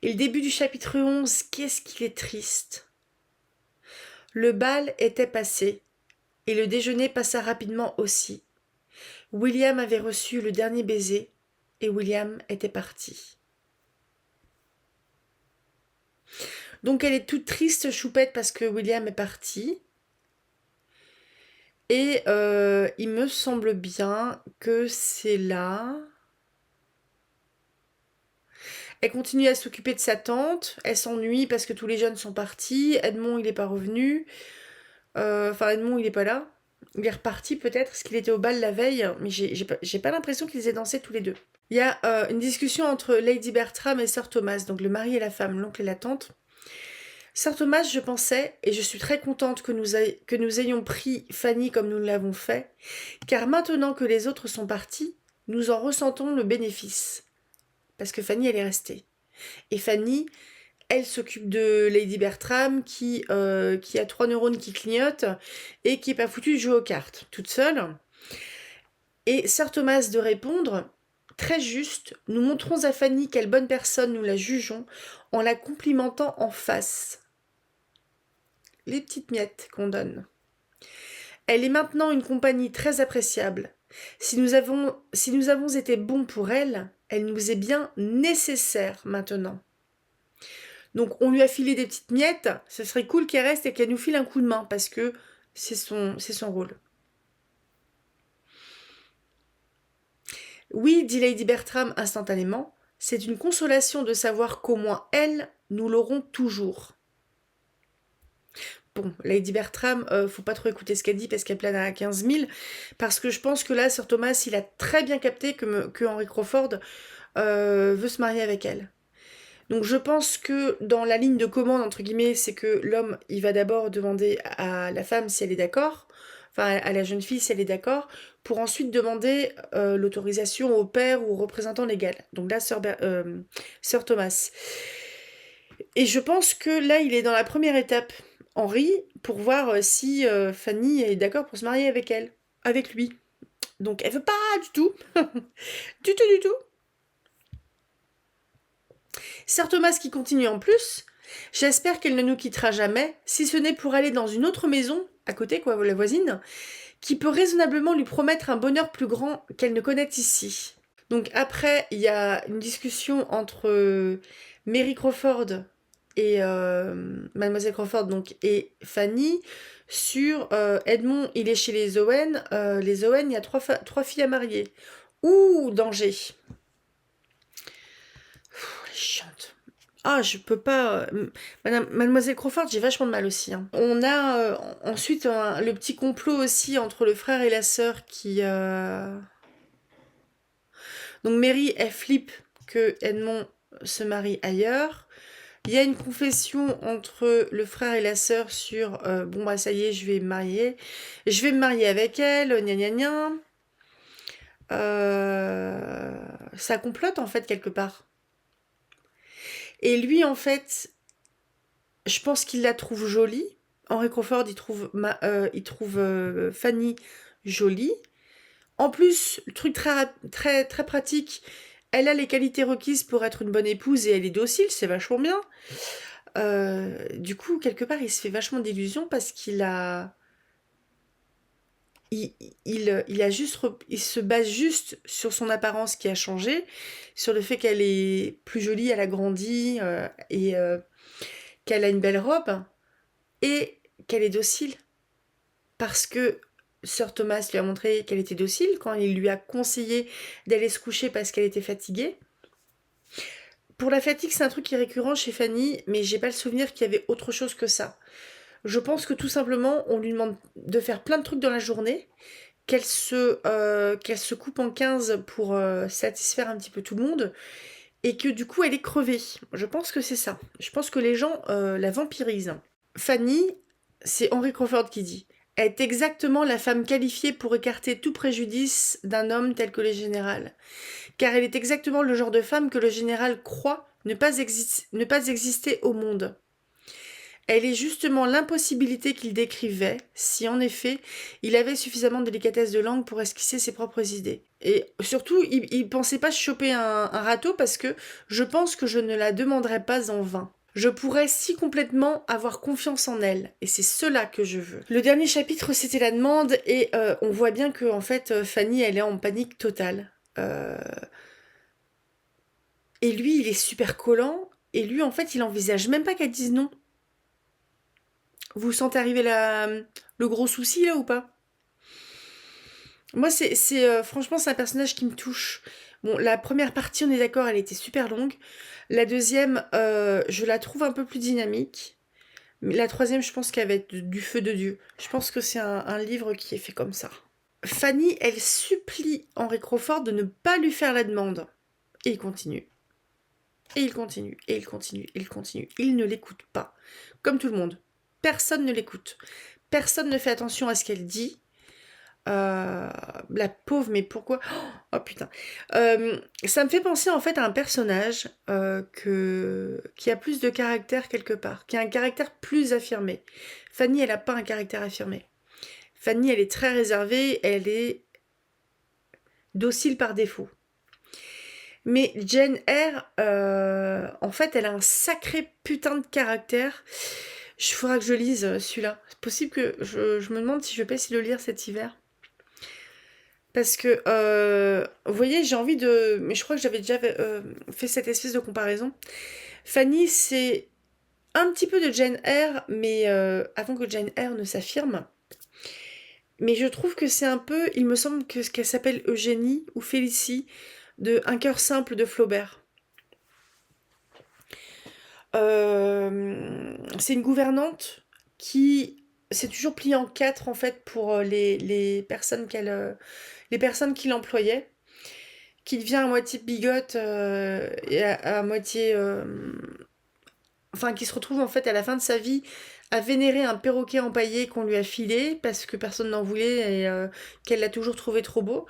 Et le début du chapitre 11, qu'est-ce qu'il est triste. Le bal était passé, et le déjeuner passa rapidement aussi. William avait reçu le dernier baiser, et William était parti. Donc elle est toute triste, Choupette, parce que William est parti. Et il me semble bien que c'est là. Elle continue à s'occuper de sa tante. Elle s'ennuie parce que tous les jeunes sont partis. Edmond, il n'est pas revenu. Enfin, Edmond, il n'est pas là. Il est reparti peut-être, parce qu'il était au bal la veille. Mais j'ai pas l'impression qu'ils aient dansé tous les deux. Il y a une discussion entre Lady Bertram et Sir Thomas, donc le mari et la femme, l'oncle et la tante. Sir Thomas, je pensais, et je suis très contente que nous ayons pris Fanny comme nous l'avons fait, car maintenant que les autres sont partis, nous en ressentons le bénéfice. Parce que Fanny, elle est restée. Et Fanny, elle s'occupe de Lady Bertram, qui a 3 neurones qui clignotent, et qui est pas foutue de jouer aux cartes, toute seule. Et Sir Thomas de répondre, très juste, nous montrons à Fanny quelle bonne personne nous la jugeons, en la complimentant en face. Les petites miettes qu'on donne. Elle est maintenant une compagnie très appréciable. Si nous avons été bons pour elle, elle nous est bien nécessaire maintenant. Donc on lui a filé des petites miettes, ce serait cool qu'elle reste et qu'elle nous file un coup de main, parce que c'est son rôle. Oui, dit Lady Bertram instantanément, c'est une consolation de savoir qu'au moins elle, nous l'aurons toujours. Bon, Lady Bertram, faut pas trop écouter ce qu'elle dit parce qu'elle plane à 15 000. Parce que je pense que là, Sir Thomas, il a très bien capté que Henry Crawford veut se marier avec elle. Donc je pense que dans la ligne de commande, entre guillemets, c'est que l'homme, il va d'abord demander à la femme si elle est d'accord, enfin à la jeune fille si elle est d'accord, pour ensuite demander l'autorisation au père ou au représentant légal. Donc là, Sir Thomas. Et je pense que là, il est dans la première étape, Henri, pour voir si Fanny est d'accord pour se marier avec lui. Donc elle veut pas du tout, du tout, du tout. Sir Thomas qui continue en plus. J'espère qu'elle ne nous quittera jamais, si ce n'est pour aller dans une autre maison, à côté quoi, la voisine, qui peut raisonnablement lui promettre un bonheur plus grand qu'elle ne connaît ici. Donc après, il y a une discussion entre Mary Crawford et Mademoiselle Crawford donc, et Fanny sur Edmond, il est chez les Owen. Les Owen, il y a trois filles à marier. Ouh, danger. Elle est chiante. Ah, je peux pas. Mademoiselle Crawford, j'ai vachement de mal aussi, hein. On a ensuite le petit complot aussi entre le frère et la sœur qui. Donc Mary, elle flippe que Edmond se marie ailleurs. Il y a une confession entre le frère et la sœur sur bon bah ça y est, je vais me marier avec elle, gna gna gna. Ça complote en fait quelque part. Et lui en fait, je pense qu'il la trouve jolie. Henry Crawford, il trouve Fanny jolie. En plus, le truc très, très pratique, elle a les qualités requises pour être une bonne épouse et elle est docile, c'est vachement bien. Du coup, quelque part, il se fait vachement d'illusions parce qu'il a... il a juste... Il se base juste sur son apparence qui a changé, sur le fait qu'elle est plus jolie, elle a grandi et qu'elle a une belle robe et qu'elle est docile. Parce que Sir Thomas lui a montré qu'elle était docile quand il lui a conseillé d'aller se coucher parce qu'elle était fatiguée. Pour la fatigue, c'est un truc qui est récurrent chez Fanny, mais j'ai pas le souvenir qu'il y avait autre chose que ça. Je pense que tout simplement, on lui demande de faire plein de trucs dans la journée, qu'elle se coupe en 15 pour satisfaire un petit peu tout le monde, et que du coup, elle est crevée. Je pense que c'est ça. Je pense que les gens la vampirisent. Fanny, c'est Henry Crawford qui dit, est exactement la femme qualifiée pour écarter tout préjudice d'un homme tel que le général. Car elle est exactement le genre de femme que le général croit ne pas exister au monde. Elle est justement l'impossibilité qu'il décrivait, si en effet il avait suffisamment de délicatesse de langue pour esquisser ses propres idées. Et surtout, il pensait pas choper un râteau parce que je pense que je ne la demanderai pas en vain. Je pourrais si complètement avoir confiance en elle, et c'est cela que je veux. Le dernier chapitre, c'était la demande, et on voit bien que en fait, Fanny, elle est en panique totale. Et lui, il est super collant, et lui, en fait, il envisage même pas qu'elle dise non. Vous sentez arriver le gros souci là ou pas? Moi, franchement, c'est un personnage qui me touche. Bon, la première partie, on est d'accord, elle était super longue. La deuxième, je la trouve un peu plus dynamique. Mais la troisième, je pense qu'elle va être du feu de Dieu. Je pense que c'est un livre qui est fait comme ça. Fanny, elle supplie Henry Crawford de ne pas lui faire la demande. Et il continue. Et il continue, et il continue, et il continue. Il ne l'écoute pas. Comme tout le monde. Personne ne l'écoute. Personne ne fait attention à ce qu'elle dit. La pauvre, mais pourquoi? Oh putain. Ça me fait penser en fait à un personnage qui a plus de caractère quelque part, qui a un caractère plus affirmé. Fanny, elle n'a pas un caractère affirmé. Fanny, elle est très réservée, elle est docile par défaut. Mais Jane Eyre, en fait, elle a un sacré putain de caractère. Il faudra que je lise celui-là. C'est possible que je me demande si je vais pas essayer de le lire cet hiver. Parce que, vous voyez, j'ai envie de... Mais je crois que j'avais déjà fait cette espèce de comparaison. Fanny, c'est un petit peu de Jane Eyre, mais avant que Jane Eyre ne s'affirme. Mais je trouve que c'est un peu... Il me semble que qu'elle s'appelle Eugénie ou Félicie de Un cœur simple de Flaubert. C'est une gouvernante qui s'est toujours pliée en quatre en fait pour les personnes les personnes qui l'employaient, qui devient à moitié bigote et à moitié enfin qui se retrouve en fait à la fin de sa vie à vénérer un perroquet empaillé qu'on lui a filé parce que personne n'en voulait et qu'elle l'a toujours trouvé trop beau.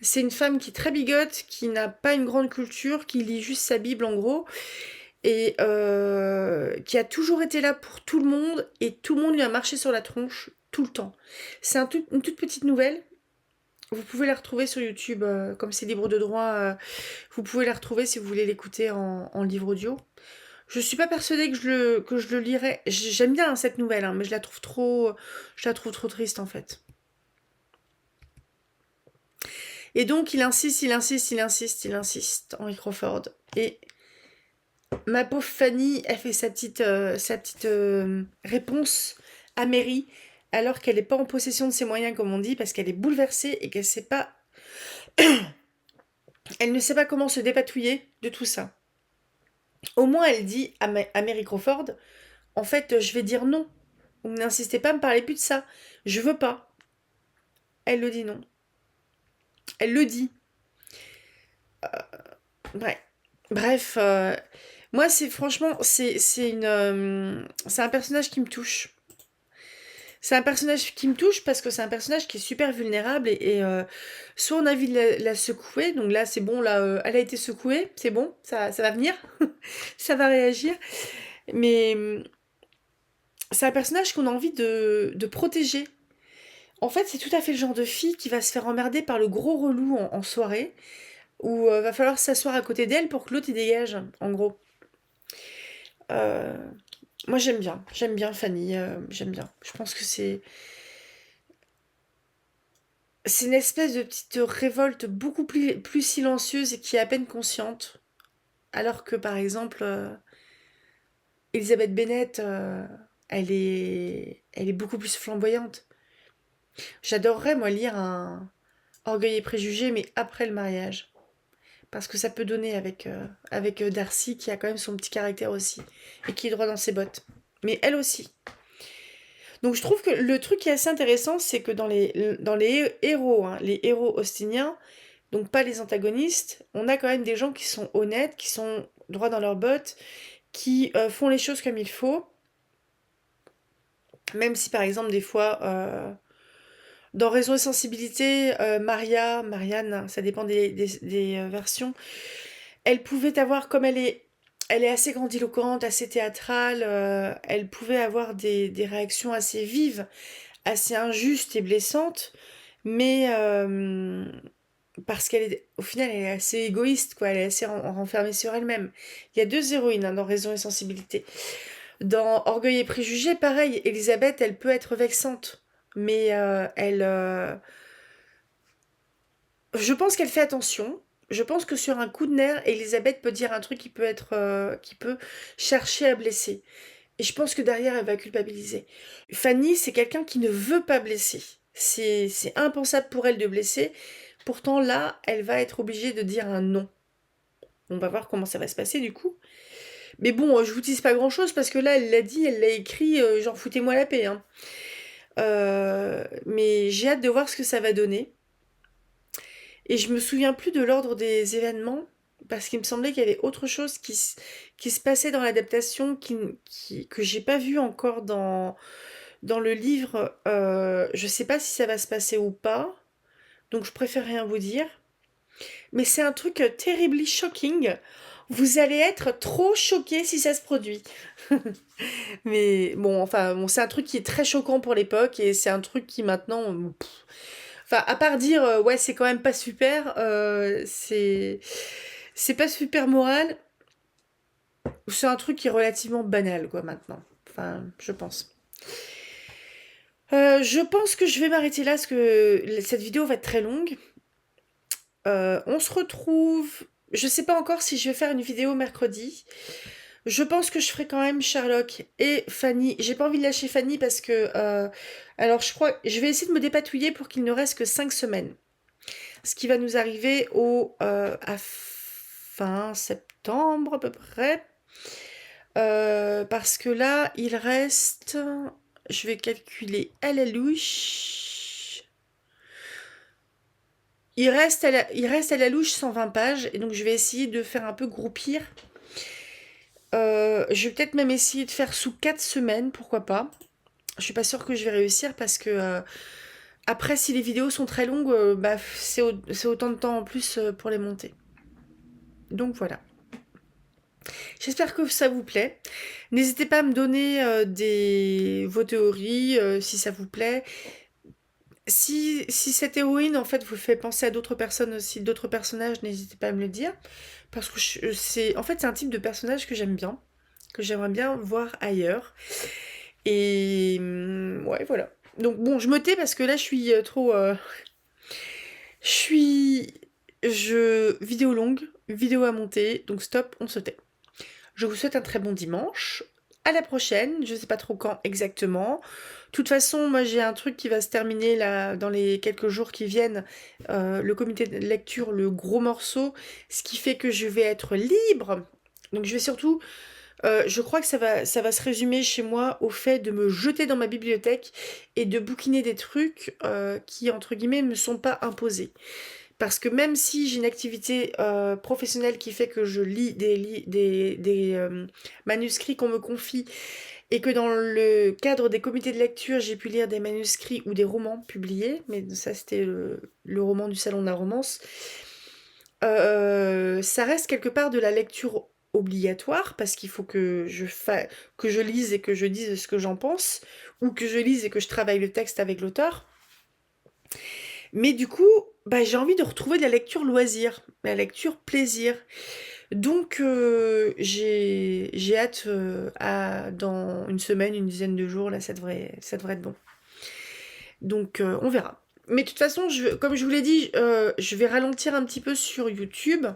C'est une femme qui est très bigote, qui n'a pas une grande culture, qui lit juste sa Bible en gros, et qui a toujours été là pour tout le monde, et tout le monde lui a marché sur la tronche tout le temps. C'est une toute petite nouvelle. Vous pouvez la retrouver sur YouTube, comme c'est libre de droit, vous pouvez la retrouver si vous voulez l'écouter en livre audio. Je suis pas persuadée que je le lirai. J'aime bien cette nouvelle, hein, mais je la trouve trop triste en fait. Et donc il insiste, Henry Crawford. Et ma pauvre Fanny, elle fait sa petite réponse à Mary, alors qu'elle n'est pas en possession de ses moyens, comme on dit, parce qu'elle est bouleversée et qu'elle sait pas. Elle ne sait pas comment se dépatouiller de tout ça. Au moins, elle dit à Mary Crawford, en fait, je vais dire non. Vous n'insistez pas à me parler plus de ça. Je veux pas. Elle le dit non. Elle le dit. Ouais. Bref, moi, franchement, c'est un personnage qui me touche. C'est un personnage qui me touche parce que c'est un personnage qui est super vulnérable et soit on a envie de la secouer, donc là c'est bon, là elle a été secouée, c'est bon, ça va venir, ça va réagir, mais c'est un personnage qu'on a envie de protéger. En fait, c'est tout à fait le genre de fille qui va se faire emmerder par le gros relou en soirée, où va falloir s'asseoir à côté d'elle pour que l'autre il dégage, en gros. Euh, Moi j'aime bien Fanny, j'aime bien. Je pense que c'est une espèce de petite révolte beaucoup plus silencieuse et qui est à peine consciente. Alors que par exemple, Elisabeth Bennet, elle est beaucoup plus flamboyante. J'adorerais, moi, lire un Orgueil et Préjugés, mais après le mariage. Parce que ça peut donner avec Darcy, qui a quand même son petit caractère aussi, et qui est droit dans ses bottes. Mais elle aussi. Donc je trouve que le truc qui est assez intéressant, c'est que dans les héros, hein, les héros austiniens, donc pas les antagonistes, on a quand même des gens qui sont honnêtes, qui sont droits dans leurs bottes, qui font les choses comme il faut, même si par exemple des fois, dans Raison et Sensibilité, Marianne, ça dépend des versions, elle pouvait avoir, comme elle est assez grandiloquente, assez théâtrale, elle pouvait avoir des réactions assez vives, assez injustes et blessantes, mais parce au final, elle est assez égoïste, quoi, elle est assez renfermée sur elle-même. Il y a deux héroïnes hein, dans Raison et Sensibilité. Dans Orgueil et Préjugés, pareil, Elisabeth, elle peut être vexante, mais je pense qu'elle fait attention. Je pense que sur un coup de nerf, Elisabeth peut dire un truc qui peut chercher à blesser. Et je pense que derrière, elle va culpabiliser. Fanny, c'est quelqu'un qui ne veut pas blesser. C'est impensable pour elle de blesser. Pourtant, là, elle va être obligée de dire un non. On va voir comment ça va se passer du coup. Mais bon, je vous dis pas grand chose parce que là, elle l'a dit, elle l'a écrit, genre foutez-moi la paix. Hein. Mais j'ai hâte de voir ce que ça va donner. Et je me souviens plus de l'ordre des événements parce qu'il me semblait qu'il y avait autre chose qui se passait dans l'adaptation que j'ai pas vu encore dans le livre. Je sais pas si ça va se passer ou pas, donc je préfère rien vous dire. Mais c'est un truc terribly shocking. Vous allez être trop choqués si ça se produit. Mais bon, enfin, bon, c'est un truc qui est très choquant pour l'époque et c'est un truc qui maintenant, enfin, à part dire ouais, c'est quand même pas super, c'est pas super moral. C'est un truc qui est relativement banal quoi maintenant. Enfin, je pense. Je pense que je vais m'arrêter là parce que cette vidéo va être très longue. On se retrouve. Je sais pas encore si je vais faire une vidéo mercredi. Je pense que je ferai quand même Sherlock et Fanny. J'ai pas envie de lâcher Fanny parce que. Alors, je crois. Je vais essayer de me dépatouiller pour qu'il ne reste que 5 semaines. Ce qui va nous arriver à fin septembre à peu près. Parce que là, il reste. Je vais calculer à la louche. Il reste à la louche 120 pages. Et donc, je vais essayer de faire un peu groupir. Je vais peut-être même essayer de faire sous 4 semaines, pourquoi pas. Je suis pas sûre que je vais réussir parce que après, si les vidéos sont très longues, bah, c'est autant de temps en plus pour les monter. Donc voilà. J'espère que ça vous plaît. N'hésitez pas à me donner vos théories si ça vous plaît. Si cette héroïne en fait vous fait penser à d'autres personnes aussi, d'autres personnages, n'hésitez pas à me le dire. Parce que c'est un type de personnage que j'aime bien, que j'aimerais bien voir ailleurs. Et ouais, voilà. Donc bon, je me tais parce que là je suis trop. Je suis. Vidéo longue, vidéo à monter, donc stop, on se tait. Je vous souhaite un très bon dimanche. À la prochaine, je sais pas trop quand exactement. De toute façon, moi j'ai un truc qui va se terminer là dans les quelques jours qui viennent. Le comité de lecture, le gros morceau, ce qui fait que je vais être libre. Donc je vais surtout, je crois que ça va se résumer chez moi au fait de me jeter dans ma bibliothèque et de bouquiner des trucs qui entre guillemets me sont pas imposés. Parce que même si j'ai une activité professionnelle qui fait que je lis des manuscrits qu'on me confie et que dans le cadre des comités de lecture, j'ai pu lire des manuscrits ou des romans publiés, mais ça c'était le roman du Salon de la Romance, ça reste quelque part de la lecture obligatoire parce qu'il faut que je lise et que je dise ce que j'en pense ou que je lise et que je travaille le texte avec l'auteur. Mais du coup, bah, j'ai envie de retrouver de la lecture loisir, la lecture plaisir. Donc j'ai hâte dans une semaine, une dizaine de jours, là ça devrait être bon. Donc on verra. Mais de toute façon, comme je vous l'ai dit, je vais ralentir un petit peu sur YouTube.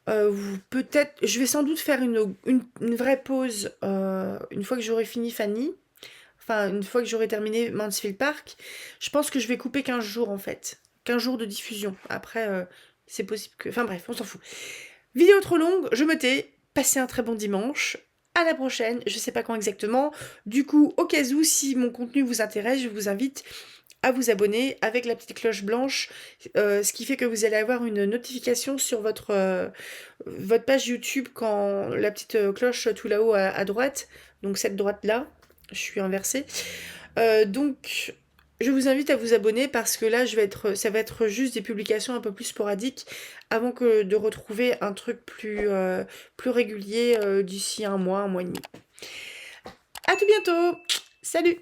Peut-être, je vais sans doute faire une vraie pause une fois que j'aurai fini Fanny. Enfin, une fois que j'aurai terminé Mansfield Park. Je pense que je vais couper 15 jours en fait. 15 jours de diffusion. Après, c'est possible que... Enfin bref, on s'en fout. Vidéo trop longue, je me tais. Passez un très bon dimanche. À la prochaine, je sais pas quand exactement. Du coup, au cas où, si mon contenu vous intéresse, je vous invite à vous abonner avec la petite cloche blanche, ce qui fait que vous allez avoir une notification sur votre page YouTube quand la petite cloche tout là-haut à droite, donc cette droite-là, je suis inversée. Donc, je vous invite à vous abonner parce que là, ça va être juste des publications un peu plus sporadiques avant que de retrouver un truc plus régulier d'ici un mois et demi. À tout bientôt. Salut.